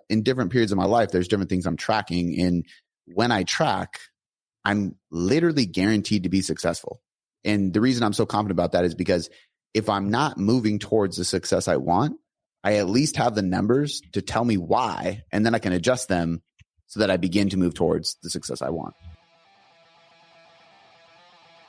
in different periods of my life, there's different things I'm tracking. And when I track, I'm literally guaranteed to be successful. And the reason I'm so confident about that is because if I'm not moving towards the success I want, I at least have the numbers to tell me why, and then I can adjust them so that I begin to move towards the success I want.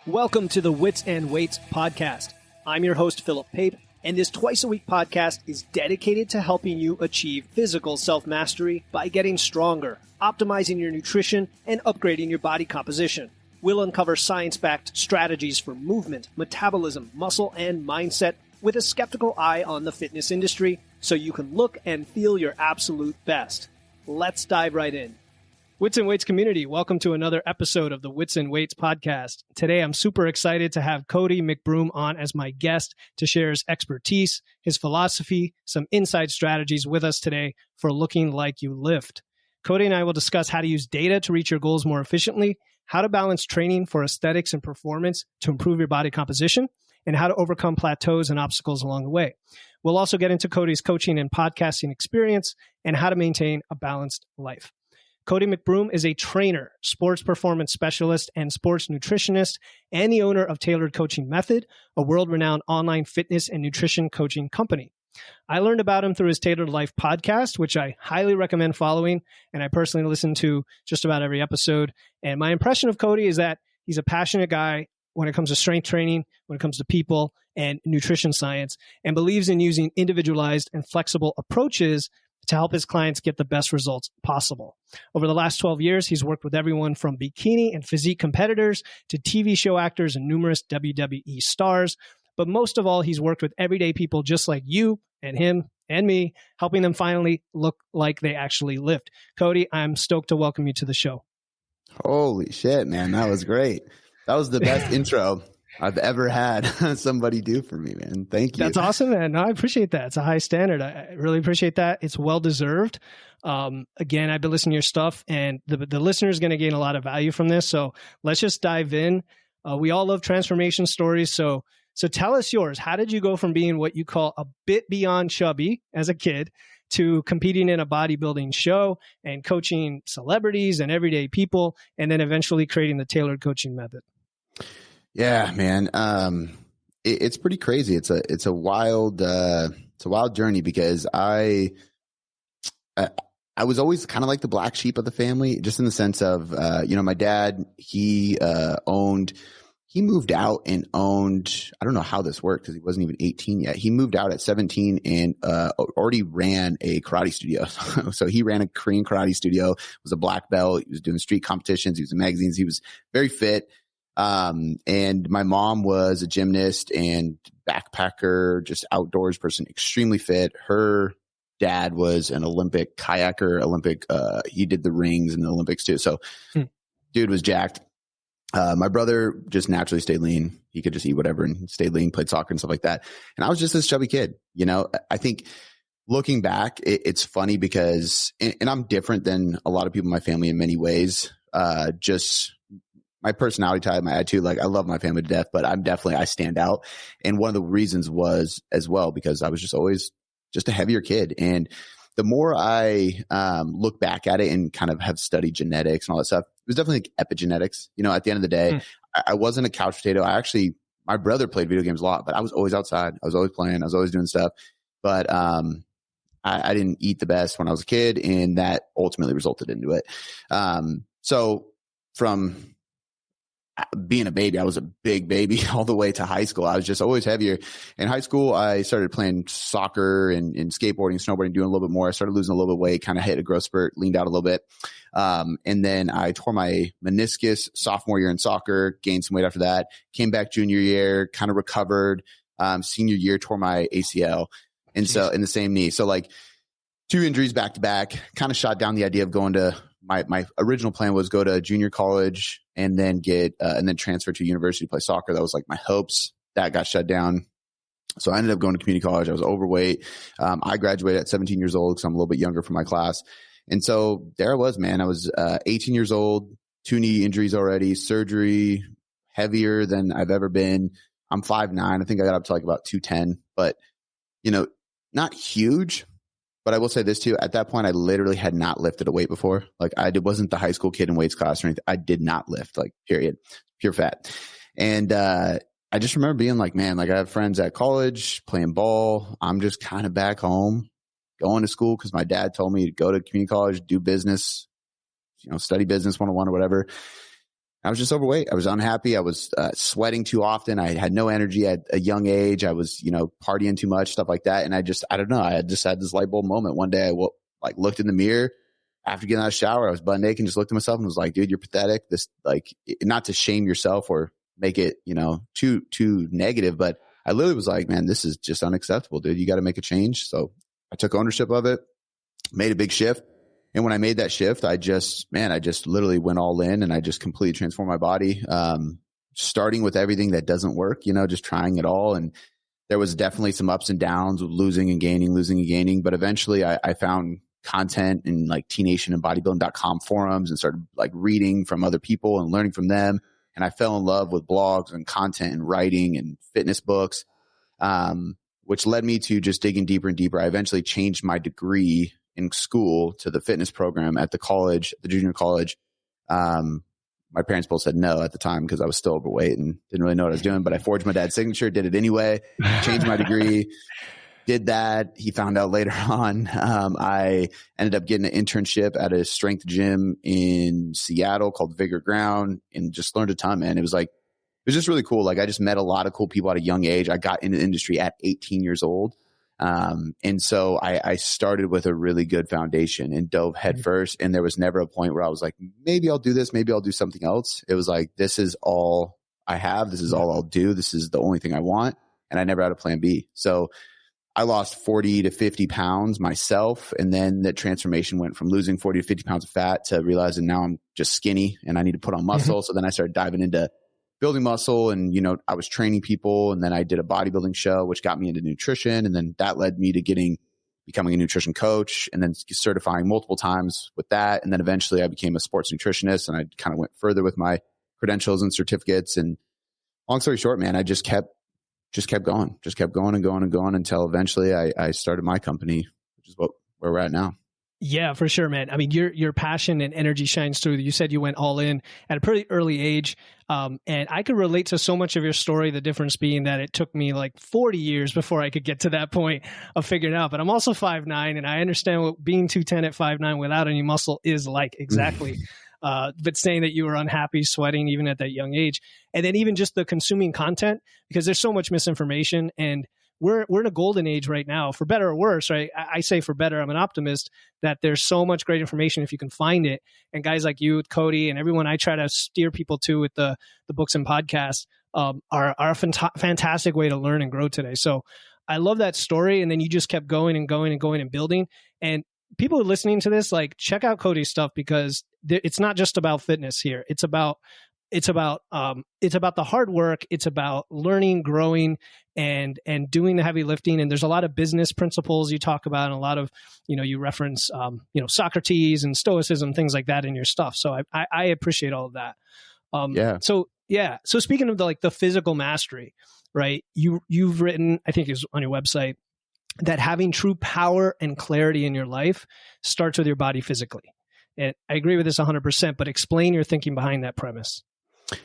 Welcome to the Wits and Weights podcast. I'm your host, Philip Pape, and this twice-a-week podcast is dedicated to helping you achieve physical self-mastery by getting stronger, optimizing your nutrition, and upgrading your body composition. We'll uncover science-backed strategies for movement, metabolism, muscle, and mindset with a skeptical eye on the fitness industry so you can look and feel your absolute best. Let's dive right in. Wits and Weights community, welcome to another episode of the Wits and Weights podcast. Today, I'm super excited to have Cody McBroom on as my guest to share his expertise, his philosophy, some inside strategies with us today for looking like you lift. Cody and I will discuss how to use data to reach your goals more efficiently, how to balance training for aesthetics and performance to improve your body composition, and how to overcome plateaus and obstacles along the way. We'll also get into Cody's coaching and podcasting experience and how to maintain a balanced life. Cody McBroom is a trainer, sports performance specialist, and sports nutritionist, and the owner of Tailored Coaching Method, a world-renowned online fitness and nutrition coaching company. I learned about him through his Tailored Life podcast, which I highly recommend following, and I personally listen to just about every episode. And my impression of Cody is that he's a passionate guy when it comes to strength training, when it comes to people and nutrition science, and believes in using individualized and flexible approaches to help his clients get the best results possible. Over the last 12 years, he's worked with everyone from bikini and physique competitors to TV show actors and numerous WWE stars. But most of all, he's worked with everyday people just like you and him and me, helping them finally look like they actually lift. Cody, I'm stoked to welcome you to the show. Holy shit, man. That was great. That was the best intro I've ever had somebody do for me, man. Thank you. That's awesome, man. No, I appreciate that. It's a high standard. I really appreciate that. It's well-deserved. Again, I've been listening to your stuff, and the listener is going to gain a lot of value from this. So let's just dive in. We all love transformation stories. So tell us yours. How did you go from being what you call a bit beyond chubby as a kid to competing in a bodybuilding show and coaching celebrities and everyday people, and then eventually creating the Tailored Coaching Method? Yeah, man. It's pretty crazy. It's a wild journey because I was always kind of like the black sheep of the family, just in the sense of, my dad, he moved out and owned, I don't know how this worked because he wasn't even 18 yet. He moved out at 17 and already ran a karate studio. So he ran a Korean karate studio, was a black belt. He was doing street competitions. He was in magazines. He was very fit. And my mom was a gymnast and backpacker, just outdoors person, extremely fit. Her dad was an Olympic kayaker, he did the rings in the Olympics too. So dude was jacked. My brother just naturally stayed lean. He could just eat whatever and stay lean, played soccer and stuff like that. And I was just this chubby kid, I think looking back, it's funny because, and I'm different than a lot of people in my family in many ways. Just my personality type, my attitude, like I love my family to death, but I stand out. And one of the reasons was as well, because I was just always just a heavier kid. And the more I look back at it and kind of have studied genetics and all that stuff, it was definitely like epigenetics. At the end of the day, I wasn't a couch potato. My brother played video games a lot, but I was always outside. I was always playing. I was always doing stuff. But I didn't eat the best when I was a kid, and that ultimately resulted into it. So from being a baby, I was a big baby all the way to high school. I was just always heavier. In high school, I started playing soccer and skateboarding, snowboarding, doing a little bit more. I started losing a little bit of weight, kind of hit a growth spurt, leaned out a little bit. And then I tore my meniscus sophomore year in soccer, gained some weight after that, came back junior year, kind of recovered. Senior year, tore my ACL. And so in the same knee. So like 2 injuries back to back, kind of shot down the idea of going to my original plan was go to junior college and then and then transfer to university to play soccer. That was like my hopes. That got shut down. So I ended up going to community college. I was overweight. I graduated at 17 years old because I'm a little bit younger from my class. And so there I was, man. I was 18 years old, 2 knee injuries already, surgery, heavier than I've ever been. I'm 5'9". I think I got up to like about 210, but not huge. But I will say this too. At that point, I literally had not lifted a weight before. Like wasn't the high school kid in weights class or anything. I did not lift, like period, pure fat. And, I just remember being like, man, like I have friends at college playing ball. I'm just kind of back home going to school because my dad told me to go to community college, do business, study business 101 or whatever. I was just overweight. I was unhappy. I was sweating too often. I had no energy at a young age. I was, partying too much, stuff like that. And I don't know. I just had this light bulb moment. One day I looked in the mirror after getting out of the shower. I was butt naked and just looked at myself and was like, dude, you're pathetic. This, like, not to shame yourself or make it, too negative, but I literally was like, man, this is just unacceptable, dude. You got to make a change. So I took ownership of it, made a big shift. And when I made that shift, I just literally went all in and I just completely transformed my body. Starting with everything that doesn't work, just trying it all. And there was definitely some ups and downs with losing and gaining. But eventually I found content in like T-Nation and bodybuilding.com forums and started like reading from other people and learning from them. And I fell in love with blogs and content and writing and fitness books, which led me to just digging deeper and deeper. I eventually changed my degree in school to the fitness program at the college, the junior college. My parents both said no at the time because I was still overweight and didn't really know what I was doing, but I forged my dad's signature, did it anyway, changed my degree, did that. He found out later on. I ended up getting an internship at a strength gym in Seattle called Vigor Ground and just learned a ton, man. It was just really cool. Like I just met a lot of cool people at a young age. I got into the industry at 18 years old. And so I started with a really good foundation and dove headfirst. And there was never a point where I was like, maybe I'll do this. Maybe I'll do something else. It was like, this is all I have. This is all I'll do. This is the only thing I want. And I never had a plan B. So I lost 40 to 50 pounds myself. And then the transformation went from losing 40 to 50 pounds of fat to realizing now I'm just skinny and I need to put on muscle. So then I started diving into building muscle and, I was training people, and then I did a bodybuilding show, which got me into nutrition. And then that led me to becoming a nutrition coach and then certifying multiple times with that. And then eventually I became a sports nutritionist and I kind of went further with my credentials and certificates. And long story short, man, I just kept going and going until eventually I started my company, which is where we're at now. Yeah, for sure, man. I mean, your passion and energy shines through. You said you went all in at a pretty early age. And I could relate to so much of your story, the difference being that it took me like 40 years before I could get to that point of figuring it out. But I'm also 5'9", and I understand what being 210 at 5'9" without any muscle is like exactly. But saying that you were unhappy, sweating even at that young age. And then even just the consuming content, because there's so much misinformation, and we're in a golden age right now, for better or worse, right? I say for better, I'm an optimist, that there's so much great information if you can find it. And guys like you, Cody, and everyone I try to steer people to with the books and podcasts are a fantastic way to learn and grow today. So I love that story. And then you just kept going and going and going and building. And people who are listening to this, like, check out Cody's stuff, because it's not just about fitness here. It's about the hard work. It's about learning, growing, and doing the heavy lifting. And there's a lot of business principles you talk about, and a lot of, you reference, Socrates and Stoicism, things like that in your stuff. So I appreciate all of that. So speaking of the physical mastery, right? You've written, I think it was on your website, that having true power and clarity in your life starts with your body physically. And I agree with this 100%, but explain your thinking behind that premise.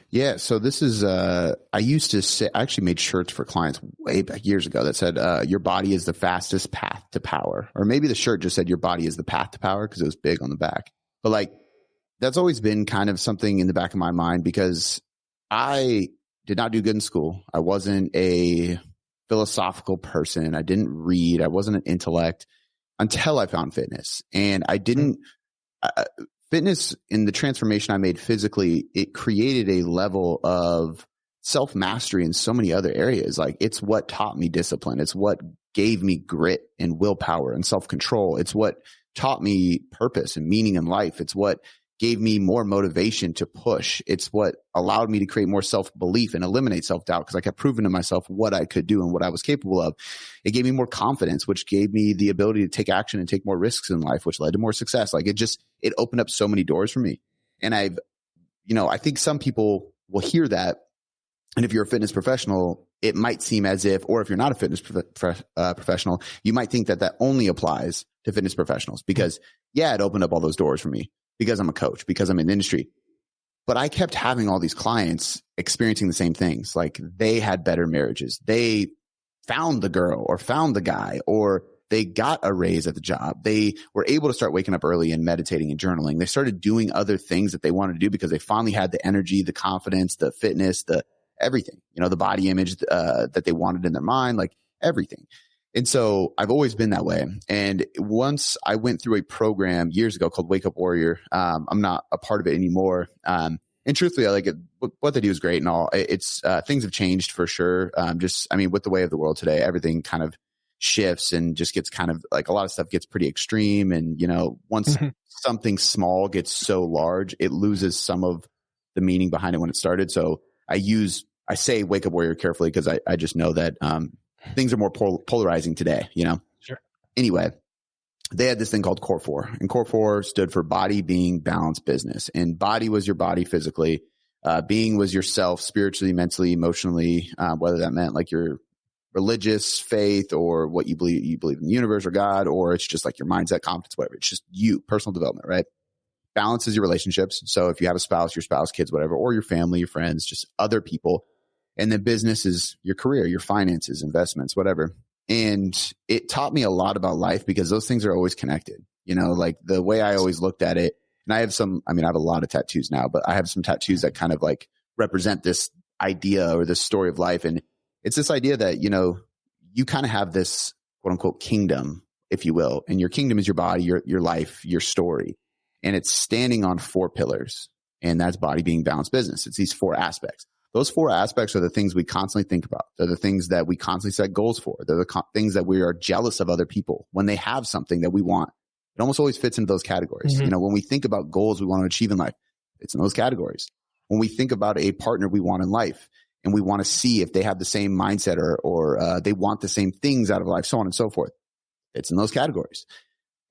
Yeah. So this is, I used to say, I actually made shirts for clients way back years ago that said, your body is the fastest path to power. Or maybe the shirt just said your body is the path to power, because it was big on the back. But that's always been kind of something in the back of my mind, because I did not do good in school. I wasn't a philosophical person. I didn't read. I wasn't an intellect until I found fitness. And I didn't, fitness, in the transformation I made physically, it created a level of self-mastery in so many other areas. Like, it's what taught me discipline. It's what gave me grit and willpower and self-control. It's what taught me purpose and meaning in life. It's what gave me more motivation to push. It's what allowed me to create more self-belief and eliminate self-doubt, because I kept proving to myself what I could do and what I was capable of. It gave me more confidence, which gave me the ability to take action and take more risks in life, which led to more success. It opened up so many doors for me. And I think some people will hear that, and if you're a fitness professional, it might seem as if, or if you're not a fitness professional, you might think that that only applies to fitness professionals because, yeah, it opened up all those doors for me because I'm a coach, because I'm in the industry. But I kept having all these clients experiencing the same things. Like they had better marriages. They found the girl or found the guy, or they got a raise at the job. They were able to start waking up early and meditating and journaling. They started doing other things that they wanted to do because they finally had the energy, the confidence, the fitness, the everything, the body image that they wanted in their mind, like everything. And so I've always been that way. And once I went through a program years ago called Wake Up Warrior, I'm not a part of it anymore. And truthfully, I like it. What they do is great and all. It's things have changed for sure. With the way of the world today, everything kind of shifts and just gets kind of like a lot of stuff gets pretty extreme. And, once something small gets so large, it loses some of the meaning behind it when it started. So I say Wake Up Warrior carefully because I just know that things are more polarizing today, Sure. Anyway, they had this thing called Core 4, and Core 4 stood for body, being, balance, business. And body was your body physically. Being was yourself spiritually, mentally, emotionally, whether that meant like your religious faith or what you believe in the universe or God, or it's just like your mindset, confidence, whatever. It's just you, personal development, right? Balance is your relationships. So if you have a spouse, your spouse, kids, whatever, or your family, your friends, just other people. And then business is your career, your finances, investments, whatever. And it taught me a lot about life because those things are always connected. Like the way I always looked at it. And I have I have a lot of tattoos now, but I have some tattoos that kind of like represent this idea or this story of life. And it's this idea that, you kind of have this quote unquote kingdom, if you will. And your kingdom is your body, your life, your story. And it's standing on 4 pillars. And that's body, being, balance, business. It's these 4 aspects. Those 4 aspects are the things we constantly think about. They're the things that we constantly set goals for. They're the things that we are jealous of other people when they have something that we want. It almost always fits into those categories. Mm-hmm. When we think about goals we want to achieve in life, it's in those categories. When we think about a partner we want in life and we want to see if they have the same mindset or they want the same things out of life, so on and so forth, it's in those categories.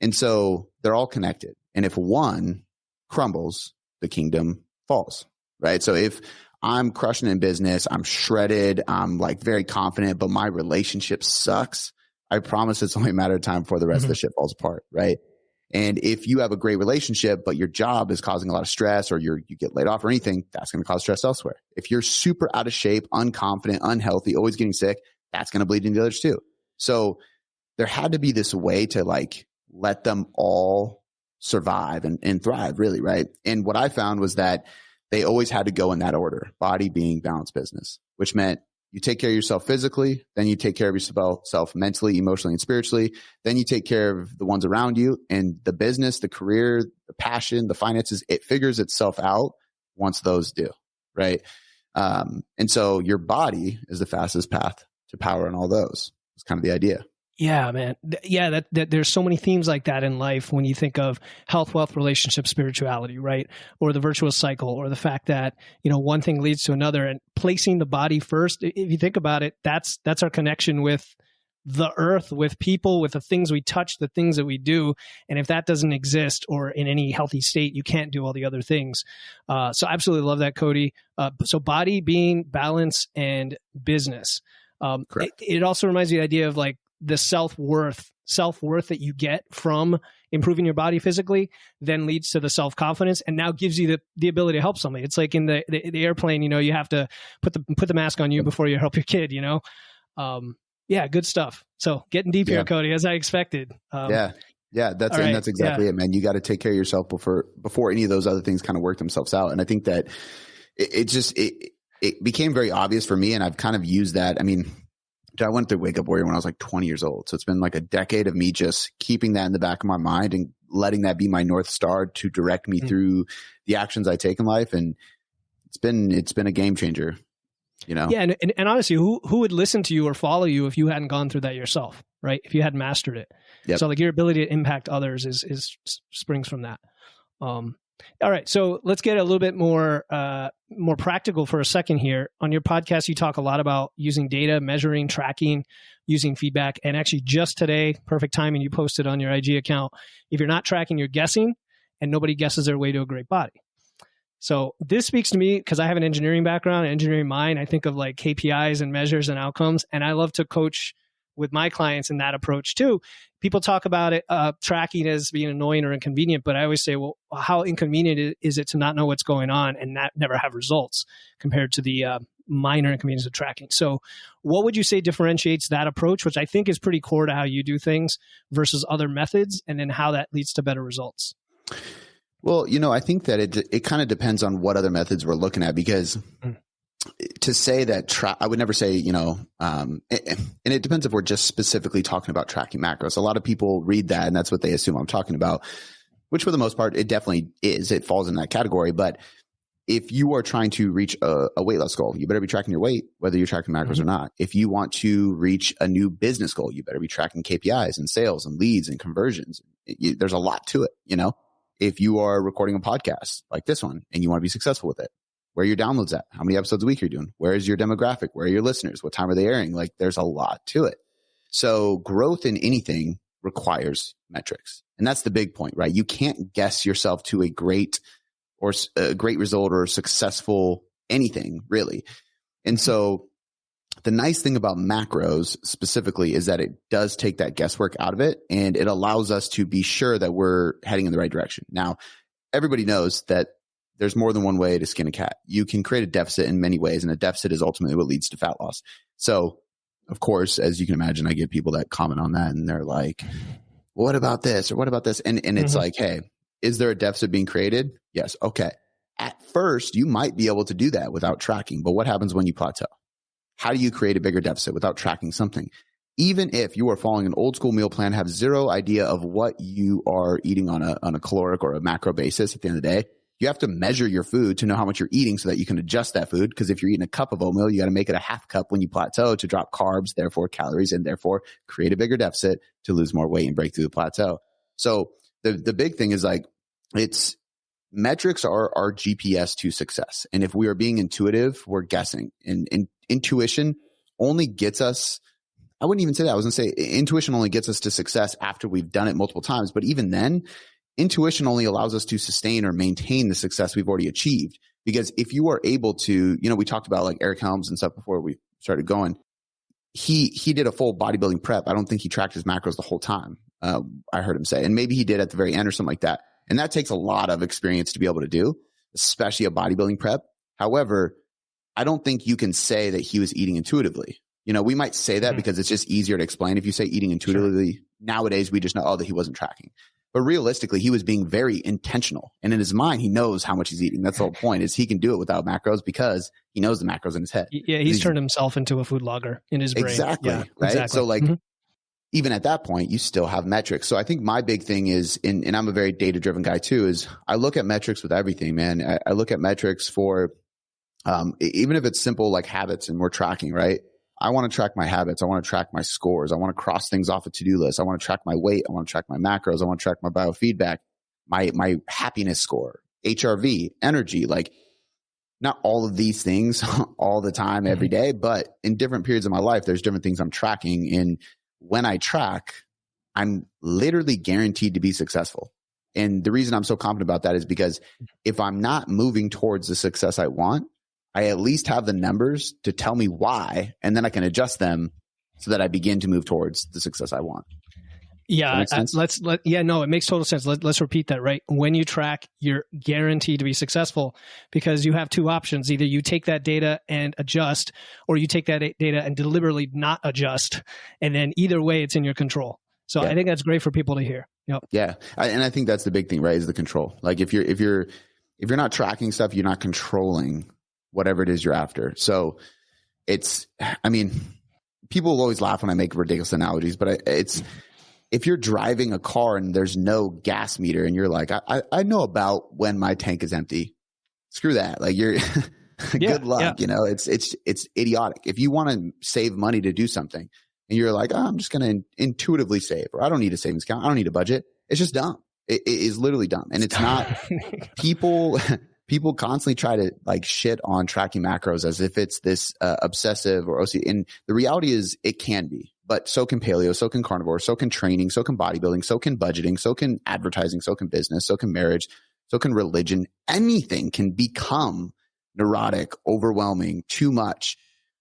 And so they're all connected. And if one crumbles, the kingdom falls, right? So if I'm crushing in business, I'm shredded, I'm like very confident, but my relationship sucks, I promise it's only a matter of time before the rest of the shit falls apart, right? And if you have a great relationship, but your job is causing a lot of stress or you get laid off or anything, that's going to cause stress elsewhere. If you're super out of shape, unconfident, unhealthy, always getting sick, that's going to bleed into the others too. So there had to be this way to like let them all survive and thrive, really, right? And what I found was that they always had to go in that order: body, being, balance, business, which meant you take care of yourself physically, then you take care of yourself mentally, emotionally, and spiritually. Then you take care of the ones around you, and the business, the career, the passion, the finances, it figures itself out once those do, right? And so your body is the fastest path to power in all those. It's kind of the idea. Yeah, man. Yeah, that there's so many themes like that in life when you think of health, wealth, relationship, spirituality, right? Or the virtuous cycle, or the fact that, one thing leads to another, and placing the body first. If you think about it, that's our connection with the earth, with people, with the things we touch, the things that we do. And if that doesn't exist or in any healthy state, you can't do all the other things. So I absolutely love that, Cody. So body, being, balance, and business. It also reminds me of the idea of like, the self-worth that you get from improving your body physically then leads to the self-confidence and now gives you the ability to help somebody. It's like in the airplane, you have to put the mask on you before you help your kid, Yeah, good stuff. So getting deep here, Cody, as I expected. Yeah, that's right. And that's exactly it, man. You got to take care of yourself before any of those other things kind of work themselves out. And I think that it became very obvious for me, and I've kind of used that. I went through Wake Up Warrior when I was like 20 years old. So it's been like a decade of me just keeping that in the back of my mind and letting that be my North Star to direct me through the actions I take in life. And it's been a game changer, Yeah. And honestly, who would listen to you or follow you if you hadn't gone through that yourself, right? If you hadn't mastered it. Yep. So like your ability to impact others is springs from that. All right. So let's get a little bit more practical for a second here. On your podcast, you talk a lot about using data, measuring, tracking, using feedback. And actually just today, perfect timing, you posted on your IG account, if you're not tracking, you're guessing, and nobody guesses their way to a great body. So this speaks to me because I have an engineering background, an engineering mind. I think of like KPIs and measures and outcomes, and I love to coach with my clients in that approach too. People talk about it, tracking as being annoying or inconvenient, but I always say, well, how inconvenient is it to not know what's going on and not never have results compared to the minor inconvenience of tracking? So what would you say differentiates that approach, which I think is pretty core to how you do things, versus other methods, and then how that leads to better results? Well, I think that it kind of depends on what other methods we're looking at, because to say that I would never say, and it depends if we're just specifically talking about tracking macros. A lot of people read that and that's what they assume I'm talking about, which for the most part, it definitely is. It falls in that category. But if you are trying to reach a weight loss goal, you better be tracking your weight, whether you're tracking macros or not. If you want to reach a new business goal, you better be tracking KPIs and sales and leads and conversions. There's a lot to it, If you are recording a podcast like this one and you want to be successful with it, where are your downloads at? How many episodes a week are you doing? Where is your demographic? Where are your listeners? What time are they airing? Like, there's a lot to it. So growth in anything requires metrics. And that's the big point, right? You can't guess yourself to a great result or successful anything, really. And so the nice thing about macros specifically is that it does take that guesswork out of it, and it allows us to be sure that we're heading in the right direction. Now, everybody knows that there's more than one way to skin a cat. You can create a deficit in many ways, and a deficit is ultimately what leads to fat loss. So, of course, as you can imagine, I get people that comment on that, and they're like, what about this? Or what about this? And it's like, hey, is there a deficit being created? Yes. Okay. At first, you might be able to do that without tracking, but what happens when you plateau? How do you create a bigger deficit without tracking something? Even if you are following an old school meal plan, have zero idea of what you are eating on a caloric or a macro basis at the end of the day, you have to measure your food to know how much you're eating so that you can adjust that food. Because if you're eating a cup of oatmeal, you got to make it a half cup when you plateau to drop carbs, therefore calories, and therefore create a bigger deficit to lose more weight and break through the plateau. So the big thing is like, metrics are our GPS to success. And if we are being intuitive, we're guessing. And intuition only gets us, I wouldn't even say that. I was going to say intuition only gets us to success after we've done it multiple times. But even then, intuition only allows us to sustain or maintain the success we've already achieved. Because if you are able to, we talked about like Eric Helms and stuff before we started going. He did a full bodybuilding prep. I don't think he tracked his macros the whole time. I heard him say, and maybe he did at the very end or something like that. And that takes a lot of experience to be able to do, especially a bodybuilding prep. However, I don't think you can say that he was eating intuitively. We might say that because it's just easier to explain. If you say eating intuitively, nowadays we just know, that he wasn't tracking. But realistically, he was being very intentional. And in his mind, he knows how much he's eating. That's the whole point, is he can do it without macros because he knows the macros in his head. Yeah, he's turned himself into a food logger in his brain. Exactly. Yeah, right. Exactly. So like, even at that point, you still have metrics. So I think my big thing is, and I'm a very data-driven guy too, is I look at metrics with everything, man. I look at metrics for, even if it's simple like habits and we're tracking, right? I want to track my habits. I want to track my scores. I want to cross things off a to-do list. I want to track my weight. I want to track my macros. I want to track my biofeedback, my happiness score, HRV, energy. Like, not all of these things all the time, every day, but in different periods of my life, there's different things I'm tracking. And when I track, I'm literally guaranteed to be successful. And the reason I'm so confident about that is because if I'm not moving towards the success I want, I at least have the numbers to tell me why, and then I can adjust them so that I begin to move towards the success I want. Yeah, it makes total sense. Let's repeat that, right? When you track, you're guaranteed to be successful because you have two options. Either you take that data and adjust, or you take that data and deliberately not adjust. And then either way, it's in your control. So I think that's great for people to hear. Yep. Yeah. And I think that's the big thing, right? Is the control. Like if you're not tracking stuff, you're not controlling whatever it is you're after. So people will always laugh when I make ridiculous analogies, but if you're driving a car and there's no gas meter and you're like, I know about when my tank is empty. Screw that. Like you're good luck. Yeah. It's idiotic. If you want to save money to do something and you're like, I'm just going to intuitively save, or I don't need a savings account. I don't need a budget. It's just dumb. It is literally dumb. And it's not people constantly try to like shit on tracking macros as if it's this obsessive or OCD. And the reality is it can be, but so can paleo, so can carnivore, so can training, so can bodybuilding, so can budgeting, so can advertising, so can business, so can marriage, So can religion. Anything can become neurotic, overwhelming, too much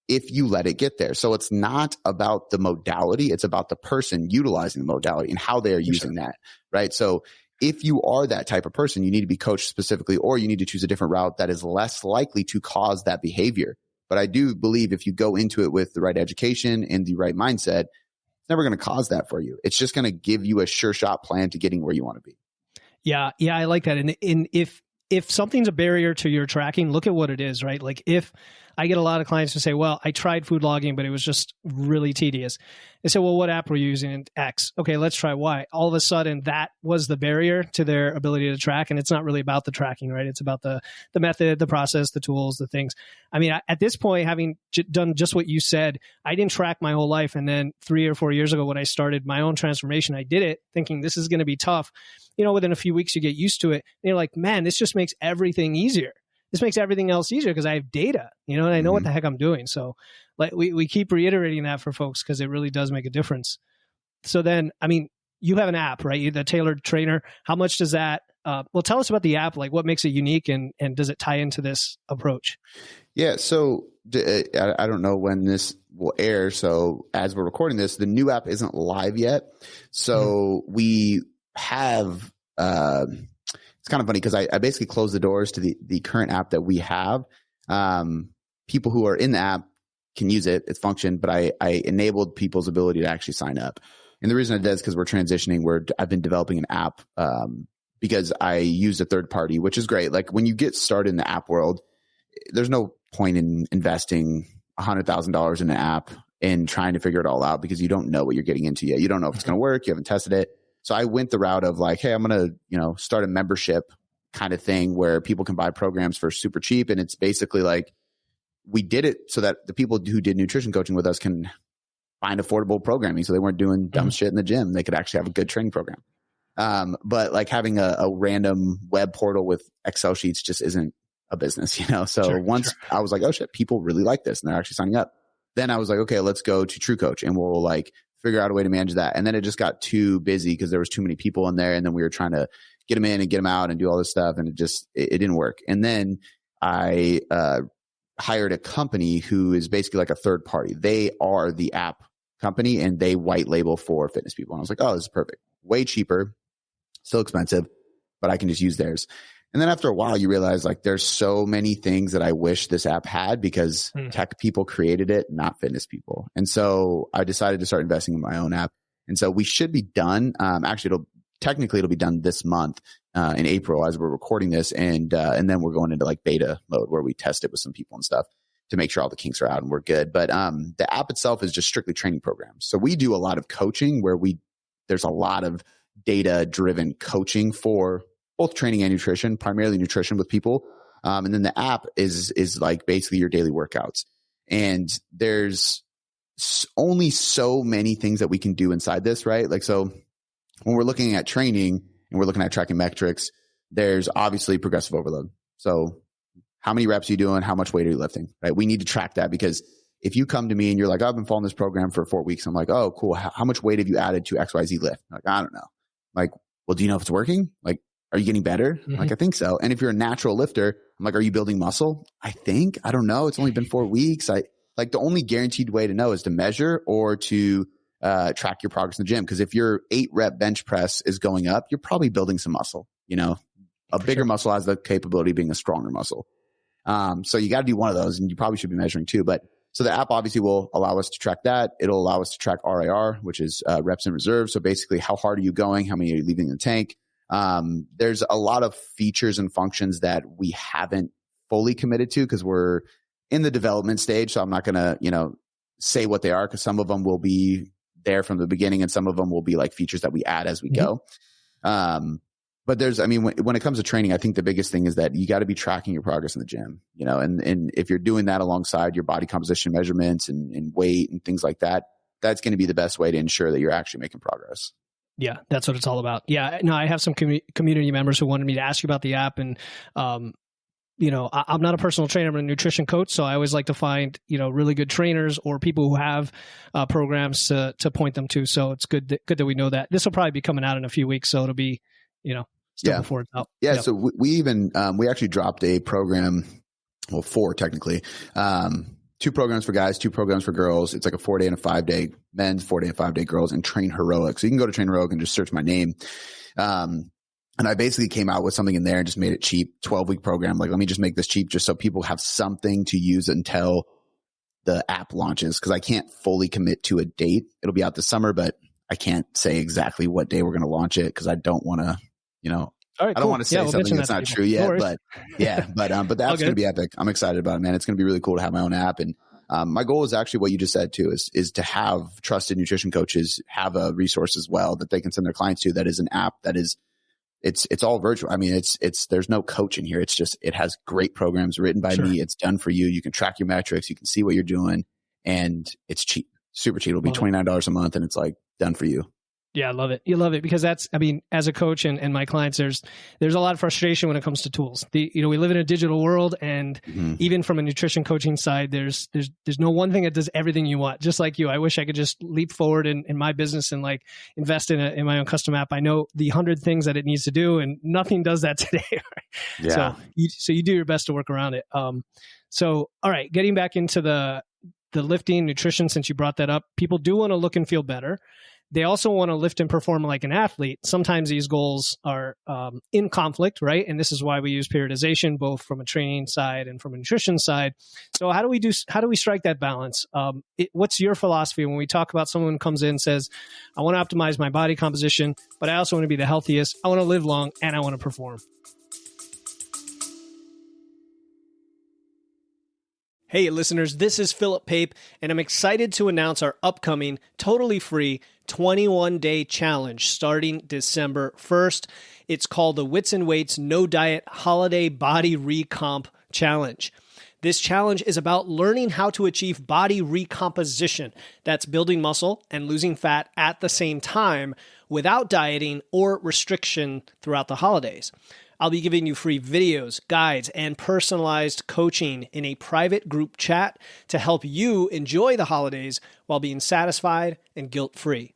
if you let it get there. So it's not about the modality. It's about the person utilizing the modality and how they are using that, right? So if you are that type of person, you need to be coached specifically, or you need to choose a different route that is less likely to cause that behavior. But I do believe if you go into it with the right education and the right mindset, it's never going to cause that for you. It's just going to give you a sure shot plan to getting where you want to be. Yeah, I like that. And if something's a barrier to your tracking, look at what it is, right? Like if I get a lot of clients who say, well, I tried food logging, but it was just really tedious. They say, well, what app were you using? X. Okay, let's try Y. All of a sudden, that was the barrier to their ability to track. And it's not really about the tracking, right? It's about the method, the process, the tools, the things. I mean, at this point, having done just what you said, I didn't track my whole life. And then 3 or 4 years ago, when I started my own transformation, I did it thinking this is going to be tough. You know, within a few weeks, you get used to it. And you're like, man, this just makes everything easier. This makes everything else easier because I have data, you know, and I know what the heck I'm doing. So like we keep reiterating that for folks because it really does make a difference. So then, I mean, you have an app, right? The Tailor Trainer. How much does that, well, tell us about the app, like what makes it unique and does it tie into this approach? Yeah. So I don't know when this will air. So as we're recording this, the new app isn't live yet. So we have, it's kind of funny because I basically closed the doors to the current app that we have. People who are in the app can use it, its function, but I enabled people's ability to actually sign up. And the reason I did is because we're transitioning, I've been developing an app because I used a third party, which is great. Like when you get started in the app world, there's no point in investing $100,000 in an app and trying to figure it all out because you don't know what you're getting into yet. You don't know if it's going to work. You haven't tested it. So I went the route of like, hey, I'm going to, start a membership kind of thing where people can buy programs for super cheap. And it's basically like, we did it so that the people who did nutrition coaching with us can find affordable programming. So they weren't doing dumb shit in the gym. They could actually have a good training program. But like having a random web portal with Excel sheets just isn't a business, So once I was like, oh shit, people really like this and they're actually signing up. Then I was like, okay, let's go to True Coach and we'll like figure out a way to manage that. And then it just got too busy because there was too many people in there. And then we were trying to get them in and get them out and do all this stuff. And it didn't work. And then I hired a company who is basically like a third party. They are the app company and they white label for fitness people. And I was like, oh, this is perfect. Way cheaper, still expensive, but I can just use theirs. And then after a while, you realize like there's so many things that I wish this app had because tech people created it, not fitness people. And so I decided to start investing in my own app. And so we should be done. Actually, it'll be done this month in April as we're recording this. And then we're going into like beta mode where we test it with some people and stuff to make sure all the kinks are out and we're good. But the app itself is just strictly training programs. So we do a lot of coaching where there's a lot of data driven coaching for both training and nutrition, primarily nutrition with people. And then the app is like basically your daily workouts. And there's only so many things that we can do inside this, right? Like, so when we're looking at training and we're looking at tracking metrics, there's obviously progressive overload. So how many reps are you doing? How much weight are you lifting, right? We need to track that because if you come to me and you're like, oh, I've been following this program for 4 weeks. I'm like, oh, cool. How much weight have you added to XYZ lift? I'm like, I don't know. I'm like, well, do you know if it's working? Like, are you getting better? Like, I think so. And if you're a natural lifter, I'm like, are you building muscle? I don't know. It's only been 4 weeks. The only guaranteed way to know is to measure or to track your progress in the gym. Because if your 8-rep bench press is going up, you're probably building some muscle. A bigger muscle has the capability of being a stronger muscle. So you got to do one of those, and you probably should be measuring too. But so the app obviously will allow us to track that. It'll allow us to track RIR, which is reps in reserve. So basically, how hard are you going? How many are you leaving in the tank? There's a lot of features and functions that we haven't fully committed to because we're in the development stage. So I'm not going to, say what they are because some of them will be there from the beginning and some of them will be like features that we add as we go. But when it comes to training, I think the biggest thing is that you got to be tracking your progress in the gym, and if you're doing that alongside your body composition measurements and weight and things like that, that's going to be the best way to ensure that you're actually making progress. Yeah, that's what it's all about. Yeah, no, I have some community members who wanted me to ask you about the app, and I'm not a personal trainer; I'm a nutrition coach, so I always like to find really good trainers or people who have programs to point them to. So it's good that we know that. This will probably be coming out in a few weeks, so it'll be still before it's out. Yeah. Yep. So we even, we actually dropped a program, well, 4 technically, 2 programs for guys, 2 programs for girls. It's like a 4-day and a 5-day men's, 4-day and 5-day girls, and Train Heroic. So you can go to Train Heroic and just search my name. And I basically came out with something in there and just made it cheap, 12-week program. Like, let me just make this cheap just so people have something to use until the app launches. Cause I can't fully commit to a date. It'll be out this summer, but I can't say exactly what day we're going to launch it. Cause I don't want to, I don't want to say something that's not true yet, but the app's going to be epic. I'm excited about it, man. It's going to be really cool to have my own app. And my goal is actually what you just said too, is to have trusted nutrition coaches have a resource as well that they can send their clients to. That is an app that is, it's all virtual. I mean, there's no coach in here. It's just, it has great programs written by me. It's done for you. You can track your metrics. You can see what you're doing, and it's cheap, super cheap. It'll be $29 a month, and it's like done for you. Yeah, I love it. You love it because that's, I mean, as a coach and my clients, there's a lot of frustration when it comes to tools. We live in a digital world, and even from a nutrition coaching side, there's no one thing that does everything you want. Just like you, I wish I could just leap forward in my business and like invest in my own custom app. I know the 100 things that it needs to do, and nothing does that today. Right? Yeah. So you do your best to work around it. So all right, getting back into the lifting nutrition, since you brought that up, people do want to look and feel better. They also want to lift and perform like an athlete. Sometimes these goals are in conflict, right? And this is why we use periodization, both from a training side and from a nutrition side. So how do we strike that balance? What's your philosophy when we talk about someone who comes in and says, I want to optimize my body composition, but I also want to be the healthiest. I want to live long and I want to perform. Hey listeners, this is Philip Pape, and I'm excited to announce our upcoming totally free 21-day challenge starting December 1st. It's called the Wits and Weights No Diet Holiday Body Recomp Challenge. This challenge is about learning how to achieve body recomposition. That's building muscle and losing fat at the same time without dieting or restriction throughout the holidays. I'll be giving you free videos, guides, and personalized coaching in a private group chat to help you enjoy the holidays while being satisfied and guilt-free.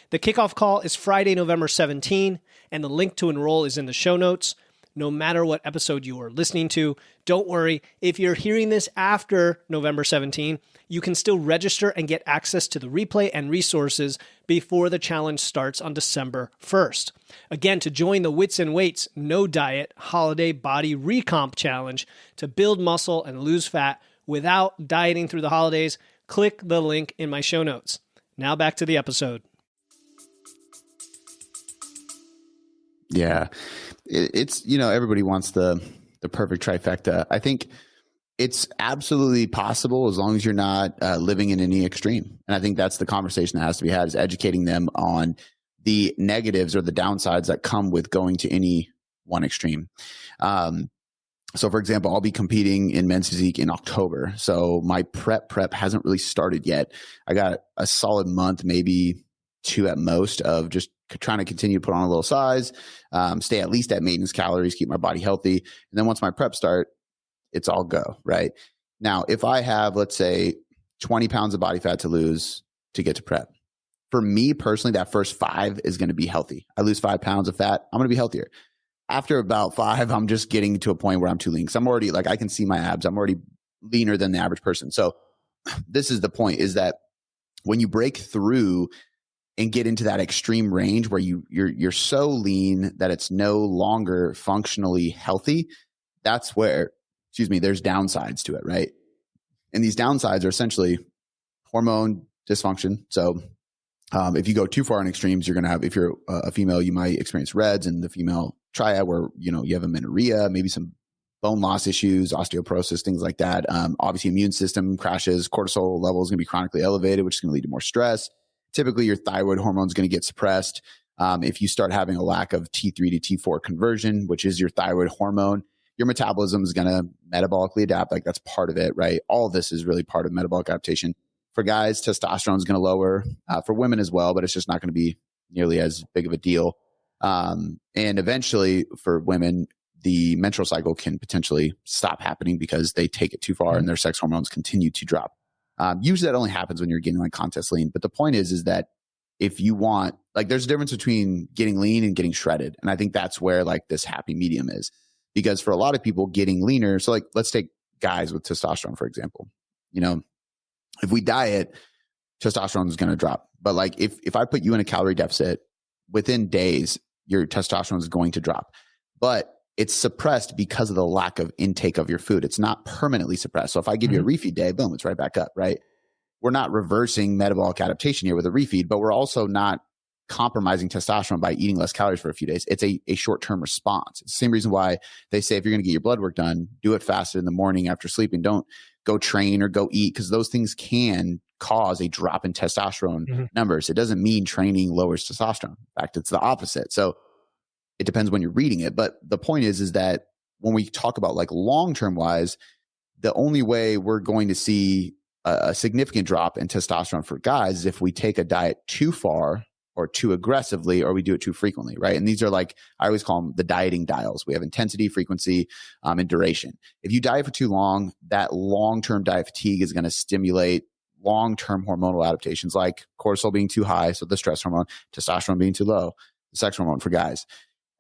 The kickoff call is Friday, November 17, and the link to enroll is in the show notes. No matter what episode you are listening to, don't worry. If you're hearing this after November 17, you can still register and get access to the replay and resources before the challenge starts on December 1st. Again, to join the Wits and Weights No Diet Holiday Body Recomp Challenge to build muscle and lose fat without dieting through the holidays, click the link in my show notes. Now back to the episode. Yeah. It's, everybody wants the perfect trifecta. I think it's absolutely possible as long as you're not living in any extreme. And I think that's the conversation that has to be had, is educating them on the negatives or the downsides that come with going to any one extreme. So for example, I'll be competing in men's physique in October. So my prep hasn't really started yet. I got a solid month, maybe 2 at most, of just trying to continue to put on a little size, stay at least at maintenance calories, keep my body healthy. And then once my prep start, it's all go, right? Now, if I have, let's say, 20 pounds of body fat to lose to get to prep, for me personally, that first 5 is going to be healthy. I lose 5 pounds of fat, I'm going to be healthier. After about 5, I'm just getting to a point where I'm too lean. Because I'm already, I can see my abs. I'm already leaner than the average person. So this is the point, is that when you break through and get into that extreme range where you're so lean that it's no longer functionally healthy, that's where, there's downsides to it, right? And these downsides are essentially hormone dysfunction. So if you go too far in extremes, you're going to have, if you're a female, you might experience REDS and the female triad, where, you have amenorrhea, maybe some bone loss issues, osteoporosis, things like that. Obviously, immune system crashes, cortisol levels going to be chronically elevated, which is going to lead to more stress. Typically, your thyroid hormone is going to get suppressed. If you start having a lack of T3 to T4 conversion, which is your thyroid hormone, your metabolism is going to metabolically adapt. That's part of it, right? All of this is really part of metabolic adaptation. For guys, testosterone is going to lower, for women as well, but it's just not going to be nearly as big of a deal. And eventually for women, the menstrual cycle can potentially stop happening because they take it too far and their sex hormones continue to drop. Usually that only happens when you're getting contest lean. But the point is that if you want like there's a difference between getting lean and getting shredded. And I think that's where like this happy medium is, because for a lot of people getting leaner, so like let's take guys with testosterone, for example. You know, if we diet, testosterone is going to drop. But like if I put you in a calorie deficit, within days, your testosterone is going to drop. But it's suppressed because of the lack of intake of your food. It's not permanently suppressed. So if I give you a refeed day, boom, it's right back up, right? We're not reversing metabolic adaptation here with a refeed, but we're also not compromising testosterone by eating less calories for a few days. It's a short-term response. It's the same reason why they say if you're going to get your blood work done, do it fasted in the morning after sleeping. Don't go train or go eat, because those things can cause a drop in testosterone numbers. It doesn't mean training lowers testosterone. In fact, it's the opposite. So it depends when you're reading it. But the point is that when we talk about like long-term wise, the only way we're going to see a significant drop in testosterone for guys is if we take a diet too far or too aggressively, or we do it too frequently, right? And these are like, I always call them the dieting dials. We have intensity, frequency, and duration. If you diet for too long, that long-term diet fatigue is going to stimulate long-term hormonal adaptations like cortisol being too high, so the stress hormone, testosterone being too low, the sex hormone for guys.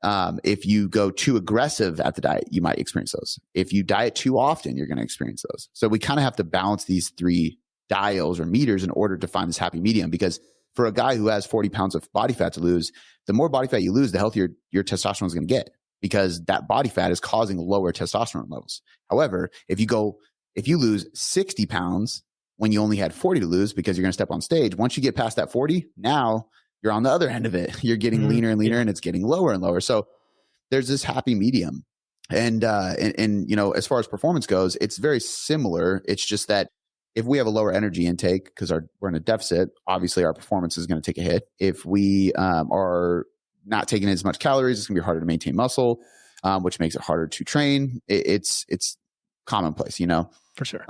If you go too aggressive at the diet, you might experience those. If you diet too often, you're going to experience those. So we kind of have to balance these three dials or meters in order to find this happy medium, because for a guy who has 40 pounds of body fat to lose, the more body fat you lose, the healthier your testosterone is going to get, because that body fat is causing lower testosterone levels. However, if you lose 60 pounds when you only had 40 to lose because you're going to step on stage, once you get past that 40, now you're on the other end of it. You're getting leaner and leaner, and it's getting lower and lower. So there's this happy medium. And you know, as far as performance goes, it's very similar. It's just that if we have a lower energy intake because we're in a deficit, obviously our performance is going to take a hit. If we are not taking as much calories, it's going to be harder to maintain muscle, which makes it harder to train. It's commonplace, you know? For sure.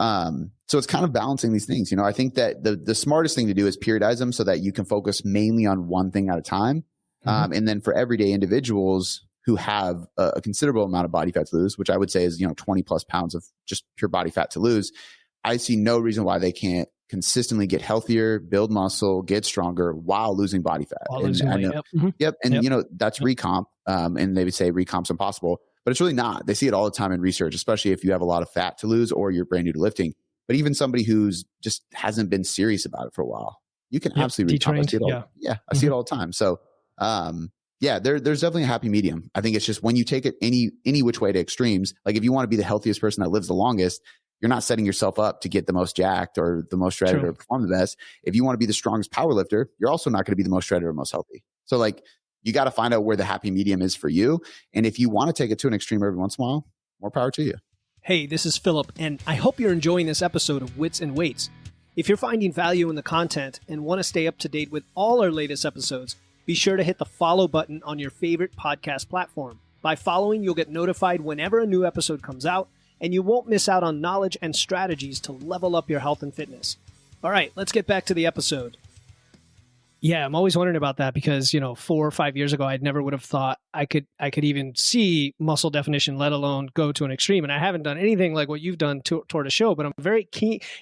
So it's kind of balancing these things. You know, I think that the smartest thing to do is periodize them so that you can focus mainly on one thing at a time. And then for everyday individuals who have a considerable amount of body fat to lose, which I would say is, 20 plus pounds of just pure body fat to lose, I see no reason why they can't consistently get healthier, build muscle, get stronger while losing body fat. While losing weight. Yep. And that's recomp. And they would say recomp's impossible, but it's really not. They see it all the time in research, especially if you have a lot of fat to lose or you're brand new to lifting. But even somebody who's just hasn't been serious about it for a while, you can absolutely recomp. I see it I see it all the time. So, there's definitely a happy medium. I think it's just when you take it any which way to extremes, like if you want to be the healthiest person that lives the longest, you're not setting yourself up to get the most jacked or the most shredded or perform the best. If you want to be the strongest power lifter, you're also not going to be the most shredded or most healthy. So like you got to find out where the happy medium is for you. And if you want to take it to an extreme every once in a while, more power to you. Hey, this is Philip, and I hope you're enjoying this episode of Wits and Weights. If you're finding value in the content and want to stay up to date with all our latest episodes, be sure to hit the follow button on your favorite podcast platform. By following, you'll get notified whenever a new episode comes out, and you won't miss out on knowledge and strategies to level up your health and fitness. All right, let's get back to the episode. Yeah, I'm always wondering about that because, 4 or 5 years ago, I never would have thought I could even see muscle definition, let alone go to an extreme. And I haven't done anything like what you've done toward a show, but I'm very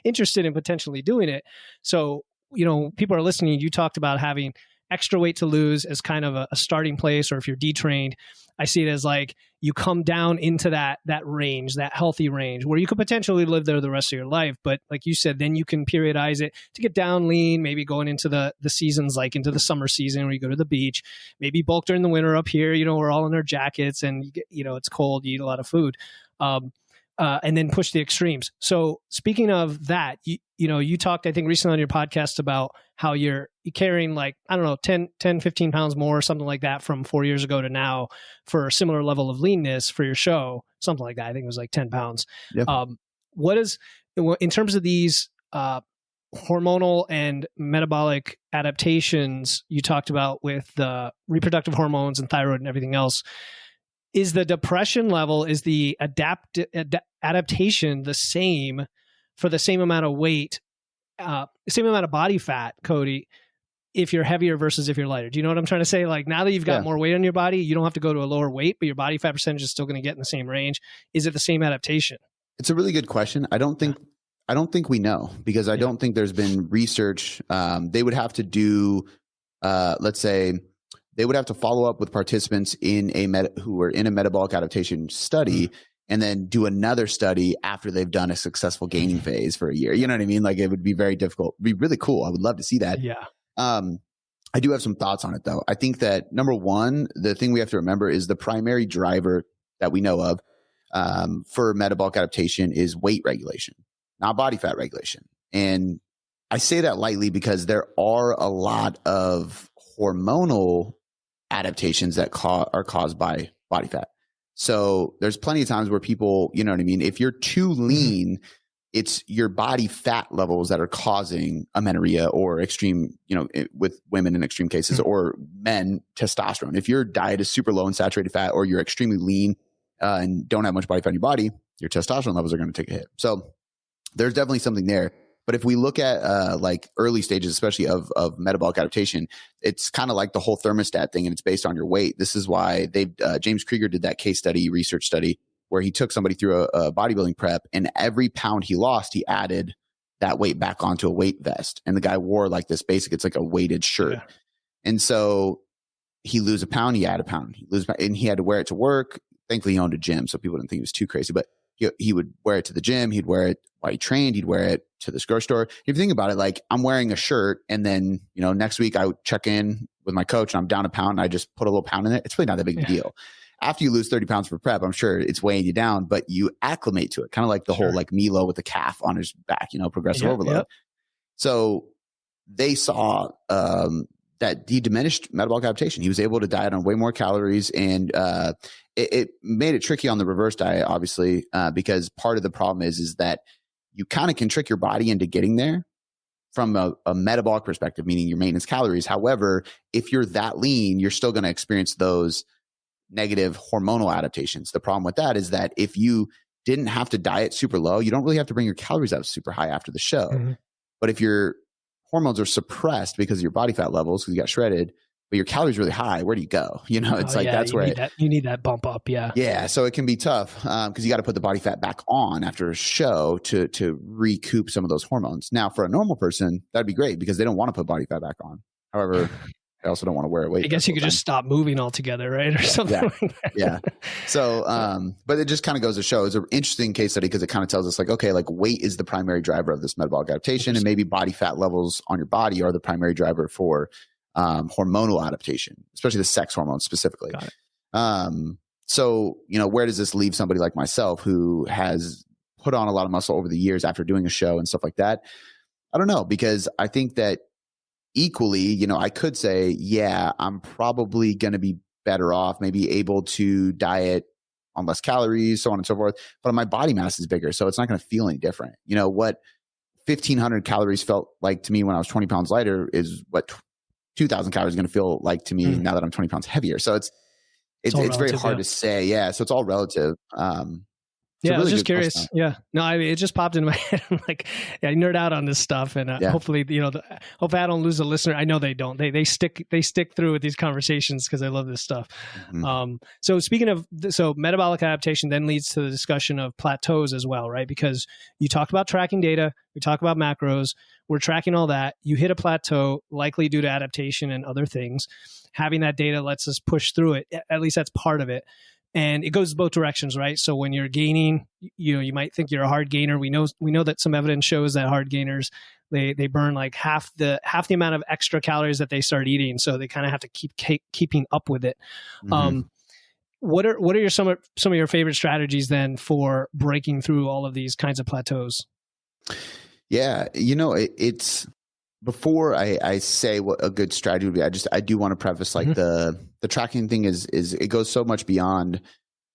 interested in potentially doing it. So, people are listening. You talked about having extra weight to lose as kind of a starting place, or if you're detrained, I see it as like you come down into that range, that healthy range where you could potentially live there the rest of your life. But like you said, then you can periodize it to get down lean, maybe going into the seasons, like into the summer season where you go to the beach, maybe bulk during the winter up here, we're all in our jackets and, it's cold, you eat a lot of food. And then push the extremes. So speaking of that, you talked, I think recently on your podcast about how you're carrying 10, 15 pounds more or something like that from 4 years ago to now for a similar level of leanness for your show, something like that. I think it was like 10 pounds. Yeah. What is, in terms of these hormonal and metabolic adaptations you talked about with the reproductive hormones and thyroid and everything else, is the depression level, is the adaptation the same for the same amount of weight, same amount of body fat, Cody, if you're heavier versus if you're lighter? Do you know what I'm trying to say? Like now that you've got more weight on your body, you don't have to go to a lower weight, but your body fat percentage is still going to get in the same range. Is it the same adaptation? It's a really good question. I don't think we know because I don't think there's been research. They would have to do let's say they would have to follow up with participants who were in a metabolic adaptation study and then do another study after they've done a successful gaining phase for a year. You know what I mean? Like it would be very difficult. It'd be really cool. I would love to see that. Yeah. I do have some thoughts on it though. I think that number one, the thing we have to remember is the primary driver that we know of for metabolic adaptation is weight regulation, not body fat regulation. And I say that lightly because there are a lot of hormonal adaptations that are caused by body fat. So there's plenty of times where people, you know what I mean? If you're too lean, it's your body fat levels that are causing amenorrhea or extreme, with women in extreme cases, or men, testosterone. If your diet is super low in saturated fat, or you're extremely lean and don't have much body fat in your body, your testosterone levels are going to take a hit. So there's definitely something there. But if we look at like early stages, especially of metabolic adaptation, it's kind of like the whole thermostat thing, and it's based on your weight. This is why James Krieger did that research study where he took somebody through a bodybuilding prep, and every pound he lost, he added that weight back onto a weight vest. And the guy wore like this it's like a weighted shirt. Yeah. And so he lose a pound, he add a pound, and he had to wear it to work. Thankfully he owned a gym, so people didn't think he was too crazy, but he would wear it to the gym. He'd wear it while he trained. He'd wear it to the grocery store. If you think about it, like I'm wearing a shirt, and then, next week I would check in with my coach and I'm down a pound and I just put a little pound in it. It's really not that big a deal. After you lose 30 pounds for prep, I'm sure it's weighing you down, but you acclimate to it. Kind of like the whole like Milo with the calf on his back, progressive overload. Yep. So they saw that he diminished metabolic adaptation. He was able to diet on way more calories, and it made it tricky on the reverse diet, obviously, because part of the problem is that you kind of can trick your body into getting there from a metabolic perspective, meaning your maintenance calories. However, if you're that lean, you're still going to experience those negative hormonal adaptations. The problem with that is that if you didn't have to diet super low, you don't really have to bring your calories up super high after the show. Mm-hmm. But if your hormones are suppressed because of your body fat levels, because you got shredded, but your calories really high, where do you go? It's that's where you need that bump up. Yeah. Yeah. So it can be tough because you got to put the body fat back on after a show to recoup some of those hormones. Now, for a normal person, that'd be great because they don't want to put body fat back on. However, I also don't want to wear a weight. I guess you could just stop moving altogether, right? Or something like that. Yeah. So, but it just kind of goes to show. It's an interesting case study because it kind of tells us like, okay, like weight is the primary driver of this metabolic adaptation, and maybe body fat levels on your body are the primary driver for hormonal adaptation, especially the sex hormones specifically. Got it. So, where does this leave somebody like myself who has put on a lot of muscle over the years after doing a show and stuff like that? I don't know, because I think that equally, I could say, yeah, I'm probably going to be better off, maybe able to diet on less calories, so on and so forth, but my body mass is bigger, so it's not going to feel any different. What 1,500 calories felt like to me when I was 20 pounds lighter is what 2,000 calories is going to feel like to me now that I'm 20 pounds heavier. So it's very hard to say. Yeah. So it's all relative. Yeah, I was just curious. Yeah, no, I mean, it just popped into my head. I'm like, I nerd out on this stuff, and hopefully, hopefully I don't lose a listener. I know they don't. They stick through with these conversations because I love this stuff. Mm-hmm. So speaking of, metabolic adaptation then leads to the discussion of plateaus as well, right? Because you talked about tracking data, we talk about macros, we're tracking all that. You hit a plateau, likely due to adaptation and other things. Having that data lets us push through it. At least that's part of it. And it goes both directions, right? So when you're gaining, you might think you're a hard gainer. We know that some evidence shows that hard gainers, they burn like half the amount of extra calories that they start eating. So they kind of have to keep keeping up with it. Mm-hmm. What are some of your favorite strategies then for breaking through all of these kinds of plateaus? Yeah, it's before I say what a good strategy would be, I do want to preface like the tracking thing is it goes so much beyond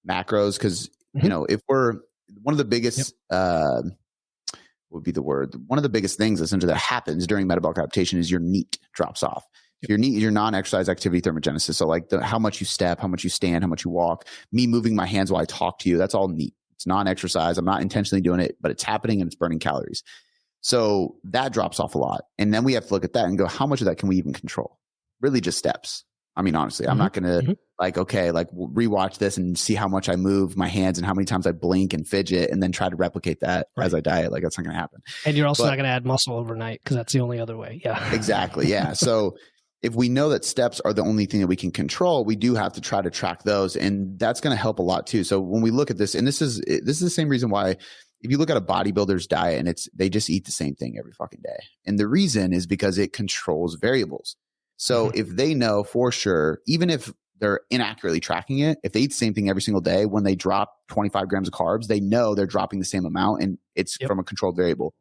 macros because if we're one of the biggest would be the word, one of the biggest things essentially that happens during metabolic adaptation is your NEAT drops off. Your NEAT, your non-exercise activity thermogenesis. So like how much you step, how much you stand, how much you walk, me moving my hands while I talk to you, that's all NEAT. It's non-exercise. I'm not intentionally doing it, but it's happening and it's burning calories. So that drops off a lot. And then we have to look at that and go, how much of that can we even control? Really just steps. I mean, honestly, I'm not going to rewatch this and see how much I move my hands and how many times I blink and fidget and then try to replicate that as I diet. Like that's not going to happen. And you're also not going to add muscle overnight because that's the only other way. Yeah, exactly. Yeah. So if we know that steps are the only thing that we can control, we do have to try to track those. And that's going to help a lot too. So when we look at this, and this is the same reason why if you look at a bodybuilder's diet and they just eat the same thing every fucking day. And the reason is because it controls variables. So if they know for sure, even if they're inaccurately tracking it, if they eat the same thing every single day, when they drop 25 grams of carbs, they know they're dropping the same amount and it's from a controlled variable.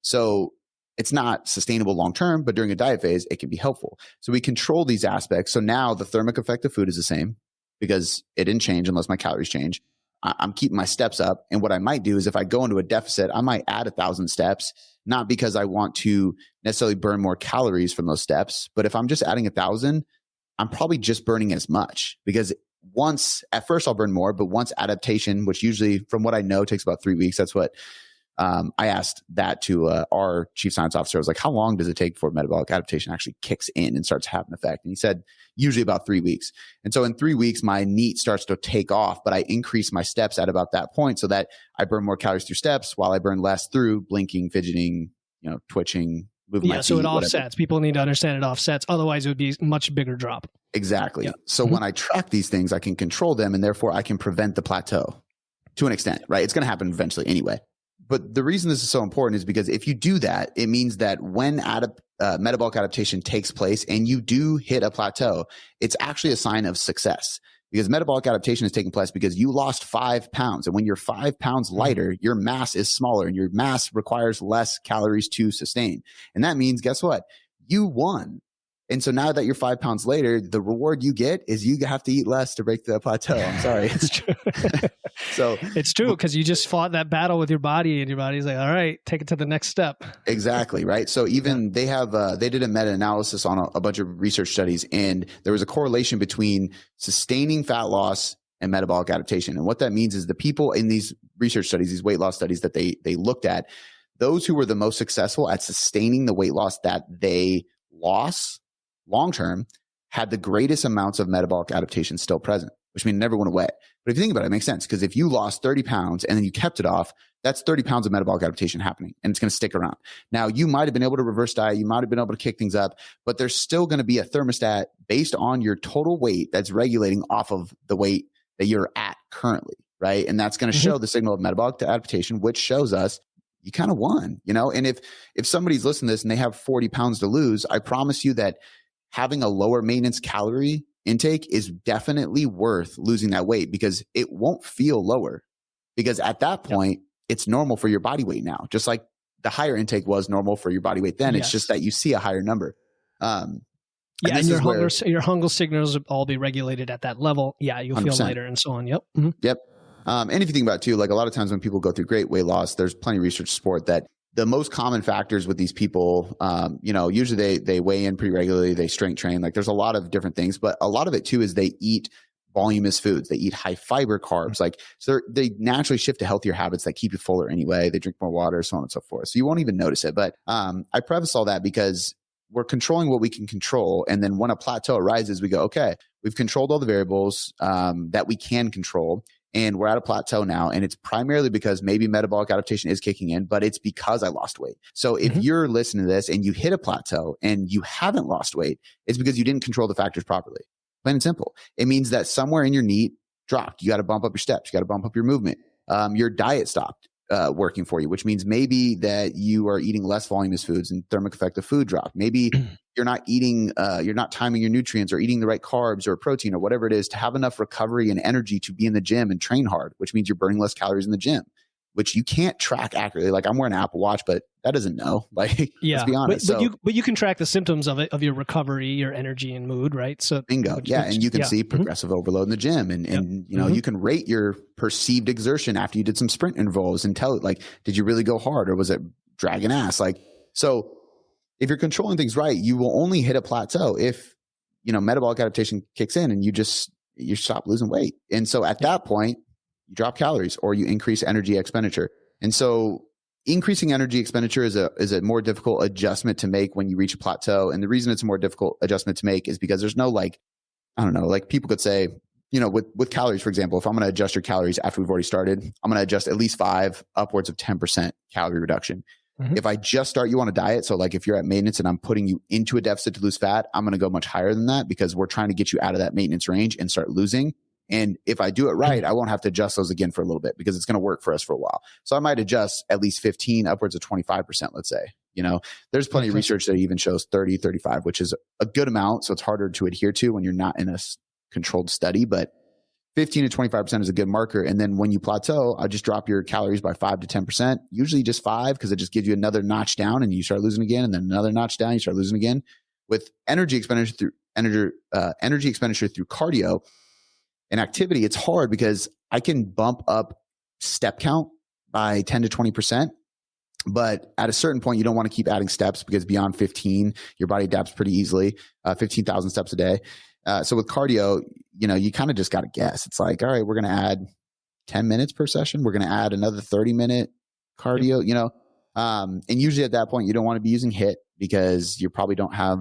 So it's not sustainable long-term, but during a diet phase, it can be helpful. So we control these aspects. So now the thermic effect of food is the same because it didn't change unless my calories change. I'm keeping my steps up. And what I might do is if I go into a deficit, I might add 1,000 steps, not because I want to necessarily burn more calories from those steps. But if I'm just adding 1,000, I'm probably just burning as much because at first I'll burn more, but once adaptation, which usually from what I know takes about 3 weeks, that's what I asked that to our chief science officer. I was like, how long does it take before metabolic adaptation actually kicks in and starts having an effect? And he said, usually about 3 weeks. And so in 3 weeks, my NEAT starts to take off, but I increase my steps at about that point so that I burn more calories through steps while I burn less through blinking, fidgeting, twitching, moving my feet. So it offsets. Whatever. People need to understand it offsets. Otherwise, it would be a much bigger drop. Exactly. Yeah. So when I track these things, I can control them and therefore I can prevent the plateau to an extent, right? It's going to happen eventually anyway. But the reason this is so important is because if you do that, it means that when metabolic adaptation takes place and you do hit a plateau, it's actually a sign of success because metabolic adaptation is taking place because you lost 5 pounds. And when you're 5 pounds lighter, your mass is smaller and your mass requires less calories to sustain. And that means, guess what? You won. And so now that you're 5 pounds later, the reward you get is you have to eat less to break the plateau. I'm sorry. It's true. So it's true because you just fought that battle with your body and your body's like, all right, take it to the next step. Exactly. Right. So even they did a meta-analysis on a bunch of research studies, and there was a correlation between sustaining fat loss and metabolic adaptation. And what that means is the people in these research studies, these weight loss studies that they looked at, those who were the most successful at sustaining the weight loss that they lost long-term had the greatest amounts of metabolic adaptation still present, which means it never went away. But if you think about it, it makes sense because if you lost 30 pounds and then you kept it off, that's 30 pounds of metabolic adaptation happening and it's going to stick around. Now, you might have been able to reverse diet. You might have been able to kick things up, but there's still going to be a thermostat based on your total weight that's regulating off of the weight that you're at currently, right? And that's going to show the signal of metabolic adaptation, which shows us you kind of won, And if somebody's listening to this and they have 40 pounds to lose, I promise you that having a lower maintenance calorie intake is definitely worth losing that weight because it won't feel lower because at that point, it's normal for your body weight now, just like the higher intake was normal for your body weight then. It's just that you see a higher number. And your hunger signals will all be regulated at that level. Yeah, you'll 100%. Feel lighter and so on. Yep. Mm-hmm. Yep. And if you think about it too, like a lot of times when people go through great weight loss, there's plenty of research to support that the most common factors with these people, usually they weigh in pretty regularly, they strength train, like there's a lot of different things, but a lot of it too is they eat voluminous foods. They eat high fiber carbs, so they naturally shift to healthier habits that keep you fuller anyway. They drink more water, so on and so forth. So you won't even notice it. But I preface all that because we're controlling what we can control. And then when a plateau arises, we go, okay, we've controlled all the variables that we can control. And we're at a plateau now, and it's primarily because maybe metabolic adaptation is kicking in, but it's because I lost weight. So if you're listening to this and you hit a plateau and you haven't lost weight, it's because you didn't control the factors properly. Plain and simple. It means that somewhere in your NEAT dropped. You got to bump up your steps. You got to bump up your movement. Your diet stopped working for you, which means maybe that you are eating less voluminous foods and thermic effect of food dropped. Maybe you're not eating, you're not timing your nutrients or eating the right carbs or protein or whatever it is to have enough recovery and energy to be in the gym and train hard, which means you're burning less calories in the gym, which you can't track accurately. Like I'm wearing an Apple Watch, but that doesn't know. Let's be honest. But you can track the symptoms of your recovery, your energy and mood, right? So bingo. And you can see progressive overload in the gym and you can rate your perceived exertion after you did some sprint intervals and tell it like, did you really go hard or was it dragging ass? So if you're controlling things right, you will only hit a plateau if, metabolic adaptation kicks in and you stop losing weight. And so at that point, you drop calories or you increase energy expenditure. And so increasing energy expenditure is a more difficult adjustment to make when you reach a plateau. And the reason it's a more difficult adjustment to make is because there's no people could say, with calories, for example, if I'm going to adjust your calories after we've already started, I'm going to adjust at least 5, upwards of 10% calorie reduction. If I just start you on a diet, so like if you're at maintenance and I'm putting you into a deficit to lose fat, I'm going to go much higher than that because we're trying to get you out of that maintenance range and start losing. And if I do it right, I won't have to adjust those again for a little bit because it's going to work for us for a while. So I might adjust at least 15, upwards of 25%, let's say. There's plenty of research that even shows 30, 35, which is a good amount. So it's harder to adhere to when you're not in a controlled study, but 15 to 25% is a good marker. And then when you plateau, I just drop your calories by 5 to 10%, usually just 5, because it just gives you another notch down and you start losing again. And then another notch down, you start losing again. With energy expenditure through cardio and activity, it's hard because I can bump up step count by 10 to 20%. But at a certain point, you don't want to keep adding steps because beyond 15, your body adapts pretty easily, 15,000 steps a day. So with cardio, you kind of just got to guess. It's like, all right, we're going to add 10 minutes per session. We're going to add another 30-minute cardio, and usually at that point, you don't want to be using HIIT because you probably don't have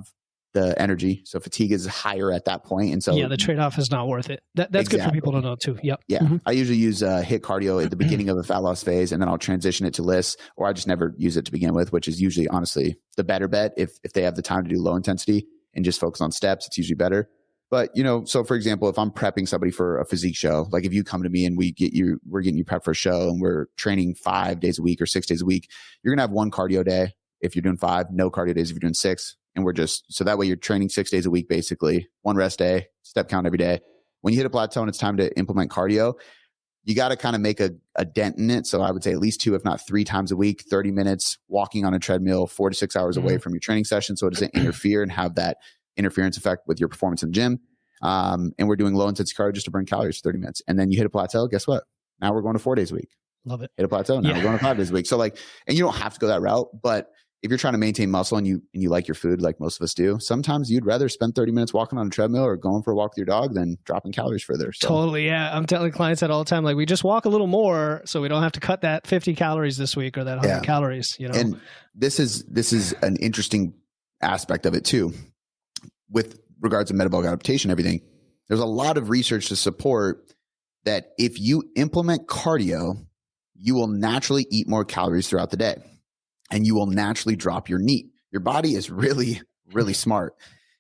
the energy. So fatigue is higher at that point. And so the trade-off is not worth it. That's exactly good for people to know too. Yep. Yeah. I usually use HIIT cardio at the beginning of a fat loss phase, and then I'll transition it to LISS, or I just never use it to begin with, which is usually honestly the better bet. If they have the time to do low intensity and just focus on steps, it's usually better. But, so for example, if I'm prepping somebody for a physique show, like if you come to me and we're getting you prepped for a show and we're training 5 days a week or 6 days a week, you're going to have one cardio day if you're doing 5, no cardio days if you're doing 6. And so that way you're training 6 days a week, basically, one rest day, step count every day. When you hit a plateau and it's time to implement cardio, you got to kind of make a dent in it. So I would say at least 2, if not 3 times a week, 30 minutes walking on a treadmill, 4 to 6 hours away from your training session. So it doesn't interfere and have that interference effect with your performance in the gym. And we're doing low intensity cardio just to burn calories for 30 minutes. And then you hit a plateau. Guess what? Now we're going to 4 days a week. Love it. Hit a plateau. Now we're going to 5 days a week. So and you don't have to go that route, but if you're trying to maintain muscle and you like your food, like most of us do, sometimes you'd rather spend 30 minutes walking on a treadmill or going for a walk with your dog than dropping calories further. So. Totally. Yeah. I'm telling clients that all the time. Like, we just walk a little more so we don't have to cut that 50 calories this week or that 100 calories, And this is an interesting aspect of it too. With regards to metabolic adaptation, everything, there's a lot of research to support that if you implement cardio, you will naturally eat more calories throughout the day and you will naturally drop your NEAT. Your body is really, really smart.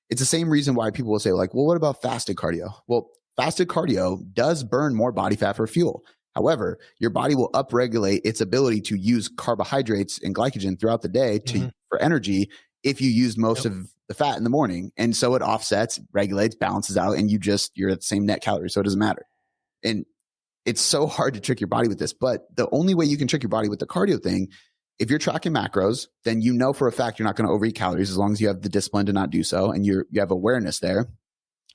It's the same reason why people will say like, well, what about fasted cardio? Well, fasted cardio does burn more body fat for fuel. However, your body will upregulate its ability to use carbohydrates and glycogen throughout the day for energy if you use most of the fat in the morning. And so it offsets, regulates, balances out, and you're at the same net calories. So it doesn't matter. And it's so hard to trick your body with this, but the only way you can trick your body with the cardio thing, if you're tracking macros, then you know for a fact you're not going to overeat calories as long as you have the discipline to not do so. And you have awareness there.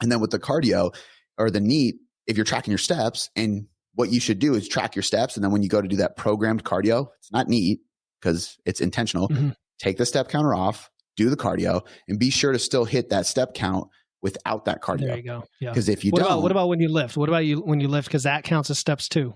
And then with the cardio or the NEAT, if you're tracking your steps, and what you should do is track your steps. And then when you go to do that programmed cardio, it's not NEAT because it's intentional. Take the step counter off, do the cardio, and be sure to still hit that step count without that cardio. There you go. Yeah. Because if you what about when you lift? What about when you lift? Because that counts as steps too.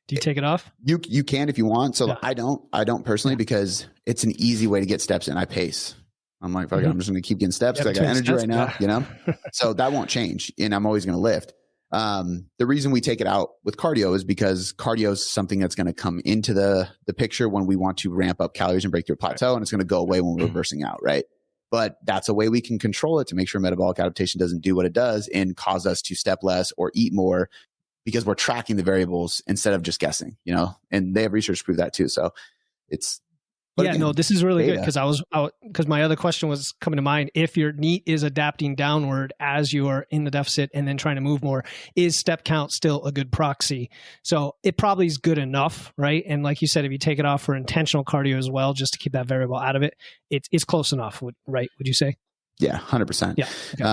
Do you take it off? You can if you want. So I don't personally because it's an easy way to get steps in. I pace. I'm like, fuck it, I'm just going to keep getting steps because I got energy right now, So that won't change, and I'm always going to lift. The reason we take it out with cardio is because cardio is something that's going to come into the picture when we want to ramp up calories and break through a plateau, and it's going to go away when we're reversing out, right? But that's a way we can control it to make sure metabolic adaptation doesn't do what it does and cause us to step less or eat more because we're tracking the variables instead of just guessing, and they have research to prove that too. So it's, this is really good because my other question was coming to mind. If your NEAT is adapting downward as you are in the deficit and then trying to move more, is step count still a good proxy? So it probably is good enough, right? And like you said, if you take it off for intentional cardio as well, just to keep that variable out of it, it's close enough, right? Would you say? Yeah, 100%. Yeah. Okay.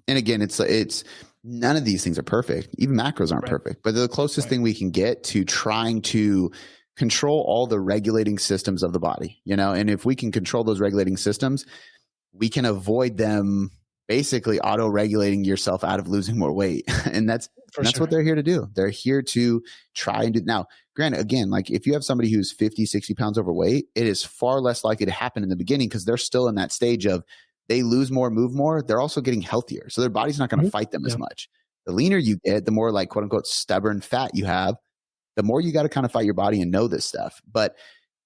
And again, it's none of these things are perfect. Even macros aren't perfect, but they're the closest thing we can get to trying to control all the regulating systems of the body, and if we can control those regulating systems, we can avoid them basically auto-regulating yourself out of losing more weight. And that's what they're here to do. They're here to try and do. Now, granted, again, like if you have somebody who's 50, 60 pounds overweight, it is far less likely to happen in the beginning because they're still in that stage of they lose more, move more. They're also getting healthier. So their body's not going to fight them as much. The leaner you get, the more like quote unquote stubborn fat you have, the more you got to kind of fight your body and know this stuff. But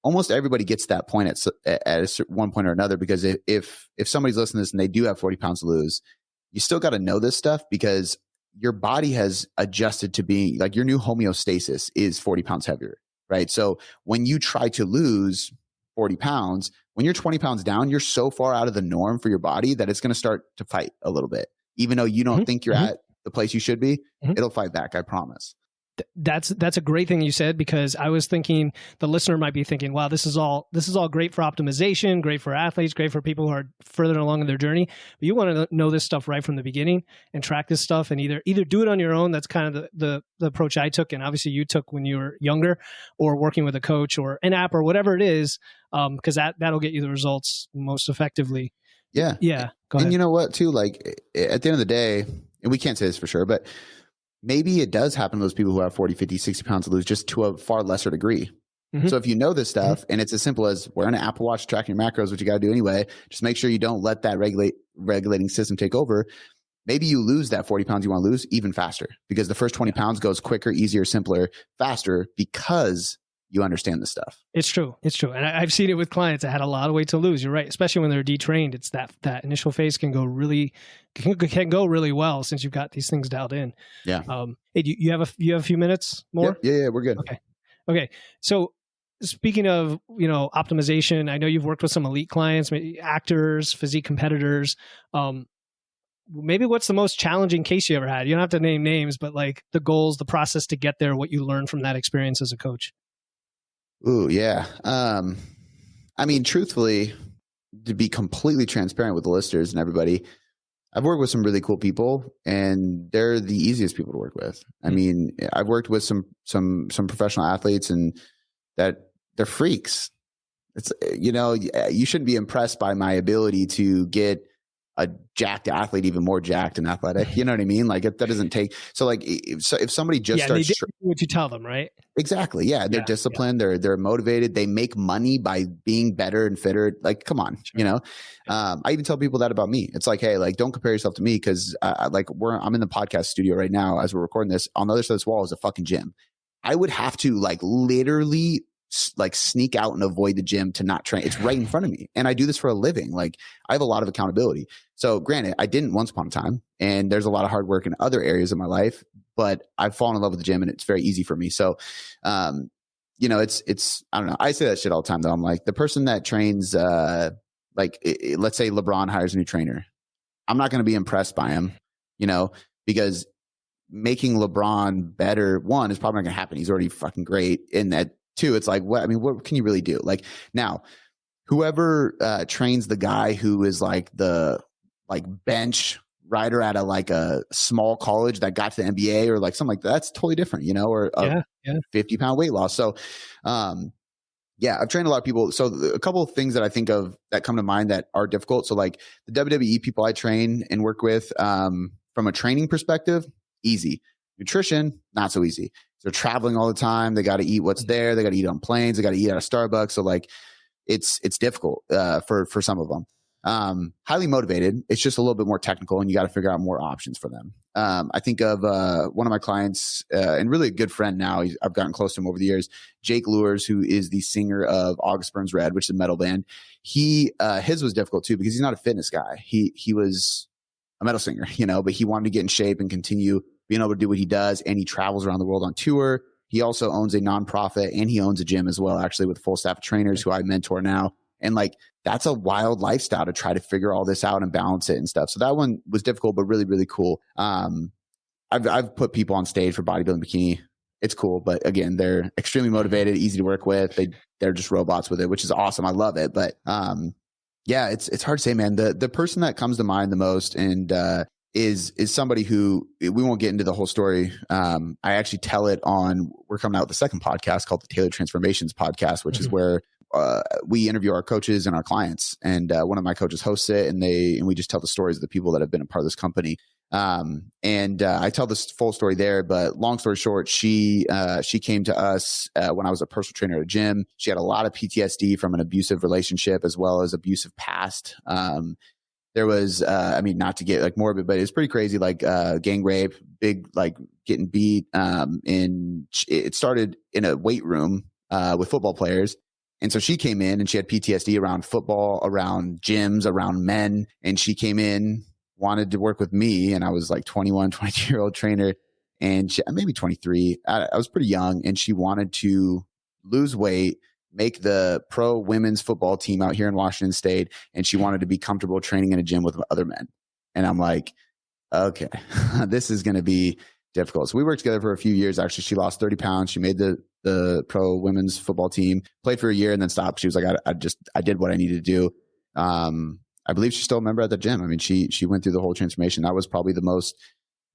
almost everybody gets to that point at one point or another, because if somebody's listening to this and they do have 40 pounds to lose, you still got to know this stuff, because your body has adjusted to being like, your new homeostasis is 40 pounds heavier, right? So when you try to lose 40 pounds, when you're 20 pounds down, you're so far out of the norm for your body that it's going to start to fight a little bit. Even though you don't think you're at the place you should be, it'll fight back. I promise. That's a great thing you said, because I was thinking the listener might be thinking, wow, this is all great for optimization, great for athletes, great for people who are further along in their journey. But you want to know this stuff right from the beginning and track this stuff, and either do it on your own. That's kind of the approach I took, and obviously you took when you were younger, or working with a coach or an app or whatever it is, because that'll get you the results most effectively. Yeah. Yeah. Go ahead. And you know what, too, like at the end of the day, and we can't say this for sure, but maybe it does happen to those people who have 40, 50, 60 pounds to lose, just to a far lesser degree. So if you know this stuff, and it's as simple as wearing an Apple Watch, tracking your macros, which you got to do anyway, just make sure you don't let that regulating system take over. Maybe you lose that 40 pounds you want to lose even faster, because the first 20 pounds goes quicker, easier, simpler, faster, because you understand this stuff. It's true. And I've seen it with clients that had a lot of weight to lose. You're right. Especially when they're detrained. It's that initial phase can go really well, since you've got these things dialed in. Yeah. Hey, you have a few minutes more? Yeah, we're good. Okay. So speaking of, optimization, I know you've worked with some elite clients, maybe actors, physique competitors. Maybe what's the most challenging case you ever had? You don't have to name names, but like the goals, the process to get there, what you learned from that experience as a coach. Ooh, yeah. I mean, truthfully, to be completely transparent with the listeners and everybody, I've worked with some really cool people, and they're the easiest people to work with. I mean, I've worked with some professional athletes, and that they're freaks. It's, you shouldn't be impressed by my ability to get a jacked athlete even more jacked and athletic. You know what I mean? Like that doesn't take, so like if somebody just starts, they do what you tell them, right? Exactly. Yeah. They're disciplined. Yeah. They're motivated. They make money by being better and fitter. Like, come on, I even tell people that about me. It's like, hey, like, don't compare yourself to me. Cause I'm in the podcast studio right now as we're recording this. On the other side of this wall is a fucking gym. I would have to like literally like sneak out and avoid the gym to not train. It's right in front of me. And I do this for a living. Like I have a lot of accountability. So granted, I didn't once upon a time, and there's a lot of hard work in other areas of my life, but I've fallen in love with the gym, and it's very easy for me. So, it's, I don't know. I say that shit all the time though. I'm like, the person that trains, let's say LeBron hires a new trainer. I'm not going to be impressed by him, because making LeBron better, one, is probably not going to happen. He's already fucking great. And that, two, it's like, what can you really do? Like now, whoever trains the guy who is like the bench rider at a small college that got to the NBA or like something like that, that's totally different, or a 50-pound weight loss. So, I've trained a lot of people. So a couple of things that I think of that come to mind that are difficult. So like the WWE people I train and work with, from a training perspective, easy. Nutrition, not so easy. They're traveling all the time. They got to eat what's there. They got to eat on planes. They got to eat out of Starbucks. So like, it's difficult for some of them. Highly motivated. It's just a little bit more technical, and you got to figure out more options for them. I think of one of my clients and really a good friend now. I've gotten close to him over the years. Jake Lures, who is the singer of August Burns Red, which is a metal band. His was difficult too, because he's not a fitness guy. He was a metal singer, but he wanted to get in shape and continue being able to do what he does. And he travels around the world on tour. He also owns a nonprofit, and he owns a gym as well, actually, with a full staff of trainers who I mentor now. And like, that's a wild lifestyle to try to figure all this out and balance it and stuff. So that one was difficult, but really, really cool. I've put people on stage for bodybuilding bikini. It's cool. But again, they're extremely motivated, easy to work with. They're just robots with it, which is awesome. I love it. But it's hard to say, man. The person that comes to mind the most and is somebody who, we won't get into the whole story. I actually tell it we're coming out with the second podcast called the Tailor Transformations podcast, which is where we interview our coaches and our clients. And one of my coaches hosts it, and we just tell the stories of the people that have been a part of this company. I tell this full story there, but long story short, she came to us when I was a personal trainer at a gym. She had a lot of PTSD from an abusive relationship as well as abusive past. There was, not to get like morbid, but it was pretty crazy, like gang rape, big, like getting beat. And it started in a weight room with football players. And so she came in and she had PTSD around football, around gyms, around men. And she came in, wanted to work with me. And I was like 21, 22-year-old trainer, and maybe 23. I was pretty young, and she wanted to lose weight, make the pro women's football team out here in Washington State. And she wanted to be comfortable training in a gym with other men. And I'm like, okay, this is going to be difficult. So we worked together for a few years. Actually, she lost 30 pounds. She made the pro women's football team, played for a year, and then stopped. She was like, I did what I needed to do. I believe she's still a member at the gym. I mean, she went through the whole transformation. That was probably the most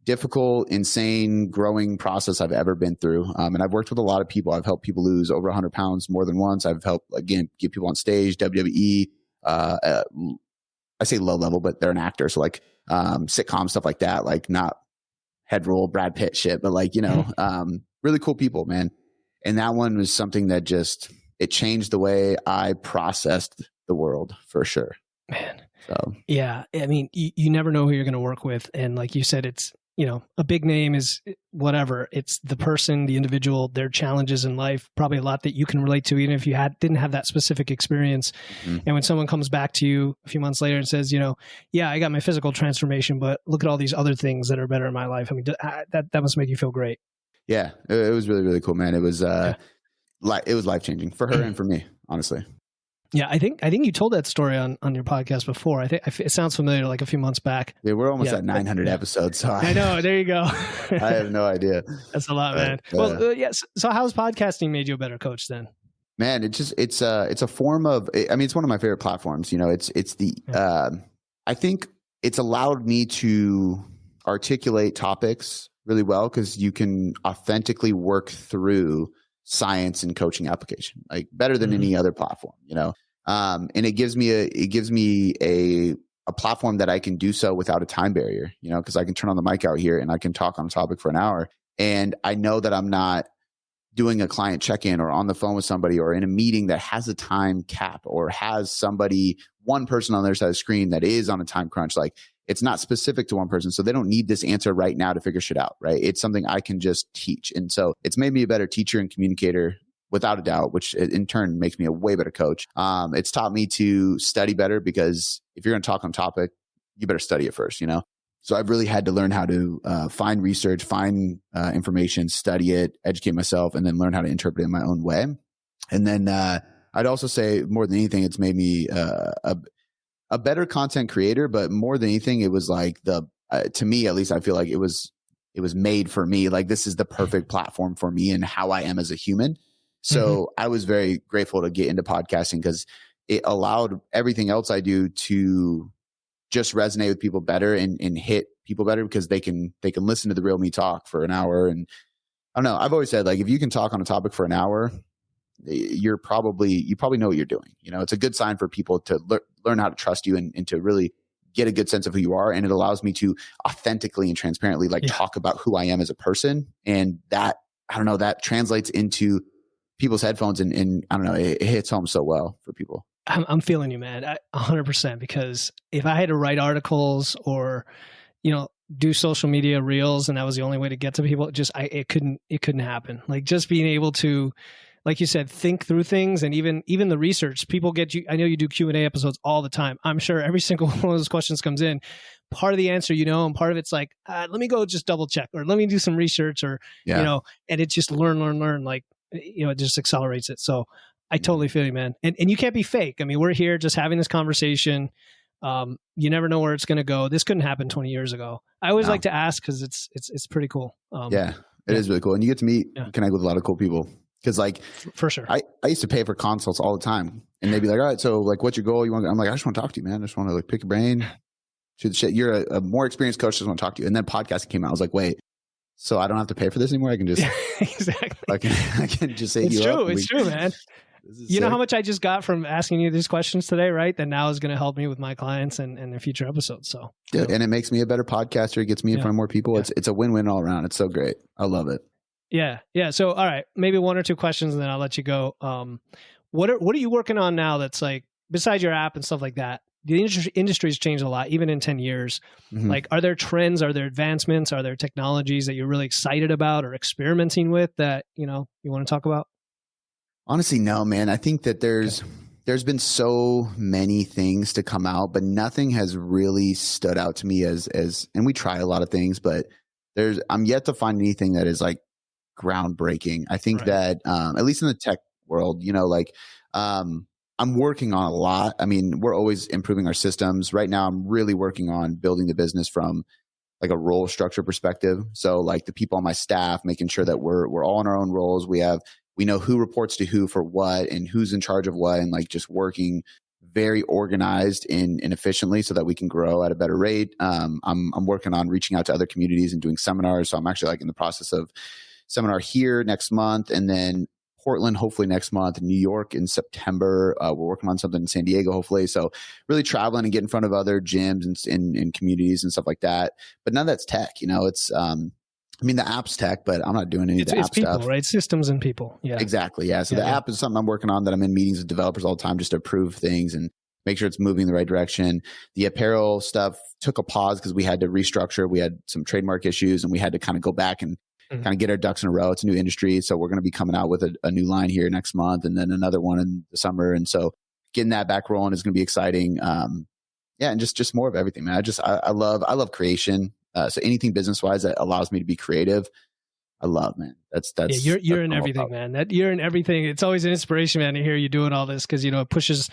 difficult, insane growing process I've ever been through. And I've worked with a lot of people. I've helped people lose over 100 pounds more than once. I've helped, again, get people on stage, WWE, I say low level, but they're an actor. So like sitcom stuff like that, like not head roll Brad Pitt shit, but like, really cool people, man. And that one was something that it changed the way I processed the world for sure. Man. So, yeah. I mean, you never know who you're going to work with. And like you said, it's, a big name is whatever. It's the person, the individual, their challenges in life, probably a lot that you can relate to, even if you didn't have that specific experience. Mm-hmm. And when someone comes back to you a few months later and says, yeah, I got my physical transformation, but look at all these other things that are better in my life. I mean, that must make you feel great. Yeah, it was really, really cool, man. It was it was life-changing for her and for me, honestly. Yeah, I think you told that story on your podcast before. I think it sounds familiar, like a few months back. Yeah, we're almost at 900 episodes. So I know. There you go. I have no idea. That's a lot, man. Well, yes. So how's podcasting made you a better coach then? Man, it's a form of. I mean, it's one of my favorite platforms. I think it's allowed me to articulate topics really well because you can authentically work through science and coaching application, like better than any other platform, and it gives me a platform that I can do so without a time barrier, because I can turn on the mic out here and I can talk on a topic for an hour. And I know that I'm not doing a client check-in or on the phone with somebody or in a meeting that has a time cap or has one person on their side of the screen that is on a time crunch. Like, it's not specific to one person. So they don't need this answer right now to figure shit out, right? It's something I can just teach. And so it's made me a better teacher and communicator without a doubt, which in turn makes me a way better coach. It's taught me to study better because if you're going to talk on topic, you better study it first, So I've really had to learn how to find research, find information, study it, educate myself, and then learn how to interpret it in my own way. And then I'd also say more than anything, it's made me a better content creator, but more than anything, it was like to me, at least I feel like it was made for me. Like, this is the perfect platform for me and how I am as a human. So I was very grateful to get into podcasting because it allowed everything else I do to just resonate with people better and hit people better because they can listen to the real me talk for an hour. And I don't know, I've always said, like, if you can talk on a topic for an hour, you probably know what you're doing. It's a good sign for people to learn how to trust you and to really get a good sense of who you are. And it allows me to authentically and transparently talk about who I am as a person. And that, I don't know, that translates into people's headphones and I don't know, it hits home so well for people. I'm feeling you, man. 100%, because if I had to write articles or, do social media reels and that was the only way to get to people, it couldn't happen. Like, just being able to, like you said, think through things, and even the research. People get you. I know you do Q&A episodes all the time. I'm sure every single one of those questions comes in. Part of the answer, and part of it's like, let me go just double check, or let me do some research, or and it's just learn. Like, it just accelerates it. So I totally feel you, man. And you can't be fake. I mean, we're here just having this conversation. You never know where it's going to go. This couldn't happen 20 years ago. I always like to ask because it's pretty cool. It is really cool, and you get to meet, connect with a lot of cool people. Because, like, for sure, I used to pay for consults all the time, and they'd be like, "All right, so like, what's your goal? You want?" I'm like, "I just want to talk to you, man. I just want to like pick your brain, shoot the shit. You're a more experienced coach. Just want to talk to you." And then podcasting came out. I was like, "Wait, so I don't have to pay for this anymore? I can just exactly. I can just say it's true. It's true, man. You know how much I just got from asking you these questions today, right? That now is going to help me with my clients and their future episodes. So, and it makes me a better podcaster. It gets me in front of more people. It's a win-win all around. It's so great. I love it. Yeah. So, all right, maybe one or two questions and then I'll let you go. What are you working on now that's like, besides your app and stuff like that? The industry's changed a lot, even in 10 years. Like, are there trends, are there advancements, are there technologies that you're really excited about or experimenting with that, you want to talk about? Honestly, no, man. I think that there's been so many things to come out, but nothing has really stood out to me as, and we try a lot of things, but I'm yet to find anything that is like groundbreaking. I think that, at least in the tech world, I'm working on a lot. I mean, we're always improving our systems. Right now, I'm really working on building the business from like a role structure perspective. So like the people on my staff, making sure that we're all in our own roles. We know who reports to who for what and who's in charge of what, and like just working very organized and efficiently so that we can grow at a better rate. I'm working on reaching out to other communities and doing seminars. So I'm actually like in the process of seminar here next month, and then Portland hopefully next month, New York in September. We're working on something in San Diego hopefully. So really traveling and get in front of other gyms and communities and stuff like that. But none of that's tech. It's the app's tech, but I'm not doing any of the app people, stuff. Right? Systems and people. Yeah, exactly. Yeah. So the app is something I'm working on that I'm in meetings with developers all the time just to approve things and make sure it's moving in the right direction. The apparel stuff took a pause because we had to restructure. We had some trademark issues and we had to kind of go back and kind of get our ducks in a row. It's a new industry. So we're going to be coming out with a new line here next month and then another one in the summer. And so getting that back rolling is going to be exciting. And just more of everything, man. I love creation. So anything business wise that allows me to be creative, I love, man. That's you're in everything, man. You're in everything. It's always an inspiration, man, to hear you doing all this because it pushes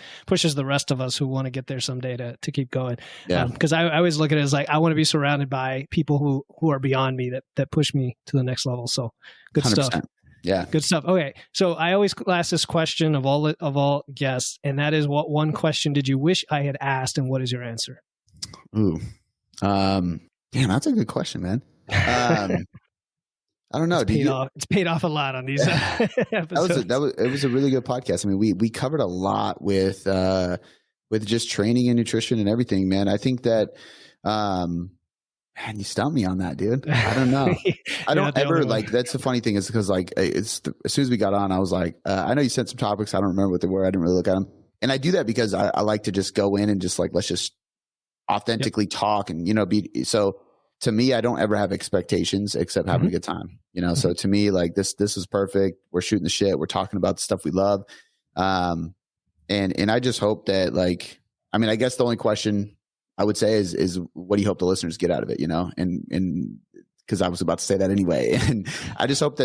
the rest of us who want to get there someday to keep going. Yeah. Because I always look at it as like I want to be surrounded by people who are beyond me that push me to the next level. So good 100%. Stuff. Yeah. Good stuff. Okay. So I always ask this question of all guests, and that is, what one question did you wish I had asked, and what is your answer? Ooh. Damn, that's a good question, man. I don't know. It's paid off a lot on these episodes. It was a really good podcast. I mean, we covered a lot with just training and nutrition and everything, man. I think that, man, you stumped me on that, dude. I don't know. I don't ever like, that's the funny thing is because like, as soon as we got on, I was like, I know you sent some topics. I don't remember what they were. I didn't really look at them. And I do that because I like to just go in and just like, let's just authentically talk and, so to me, I don't ever have expectations except having a good time, So to me, like this is perfect. We're shooting the shit. We're talking about the stuff we love. And I just hope that I guess the only question I would say is what do you hope the listeners get out of it, and because I was about to say that anyway. And I just hope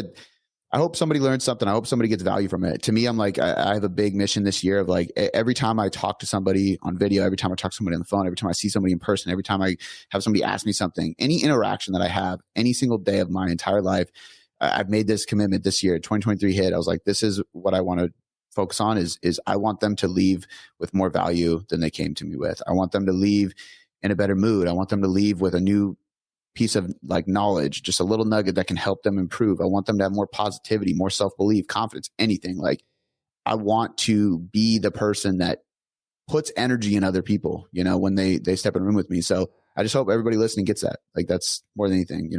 I hope somebody learns something. I hope somebody gets value from it. To me, I'm like, I have a big mission this year of like, every time I talk to somebody on video, every time I talk to somebody on the phone, every time I see somebody in person, every time I have somebody ask me something, any interaction that I have any single day of my entire life, I've made this commitment this year, 2023 hit. I was like, this is what I want to focus on is I want them to leave with more value than they came to me with. I want them to leave in a better mood. I want them to leave with a new piece of like knowledge, just a little nugget that can help them improve. I want them to have more positivity, more self-belief, confidence, anything. Like I want to be the person that puts energy in other people, when they step in a room with me. So I just hope everybody listening gets that. Like that's more than anything,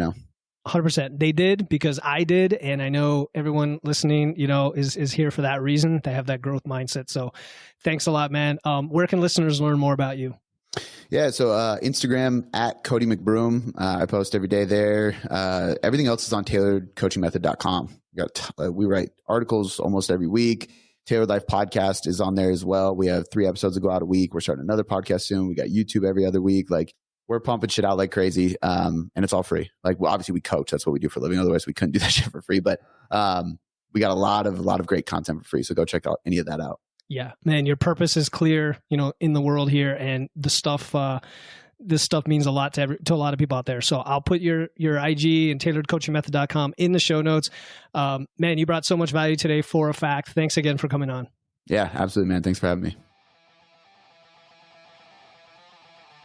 100%. They did because I did. And I know everyone listening, is here for that reason. They have that growth mindset. So thanks a lot, man. Where can listeners learn more about you? Yeah. So, Instagram at Cody McBroom. I post every day there. Everything else is on tailoredcoachingmethod.com. We write articles almost every week. Tailor Life podcast is on there as well. We have 3 episodes that go out a week. We're starting another podcast soon. We got YouTube every other week. Like we're pumping shit out like crazy. And it's all free. Like, well, obviously we coach. That's what we do for a living. Otherwise we couldn't do that shit for free, but, we got a lot of great content for free. So go check out any of that out. Yeah, man, your purpose is clear, in the world here, and this stuff means a lot to a lot of people out there. So I'll put your IG and tailoredcoachingmethod.com in the show notes. Man, you brought so much value today for a fact. Thanks again for coming on. Yeah, absolutely, man. Thanks for having me.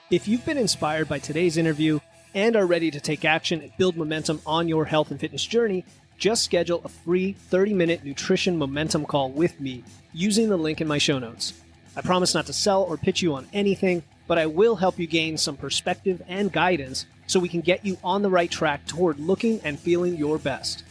If you've been inspired by today's interview and are ready to take action and build momentum on your health and fitness journey, just schedule a free 30-minute nutrition momentum call with me using the link in my show notes. I promise not to sell or pitch you on anything, but I will help you gain some perspective and guidance so we can get you on the right track toward looking and feeling your best.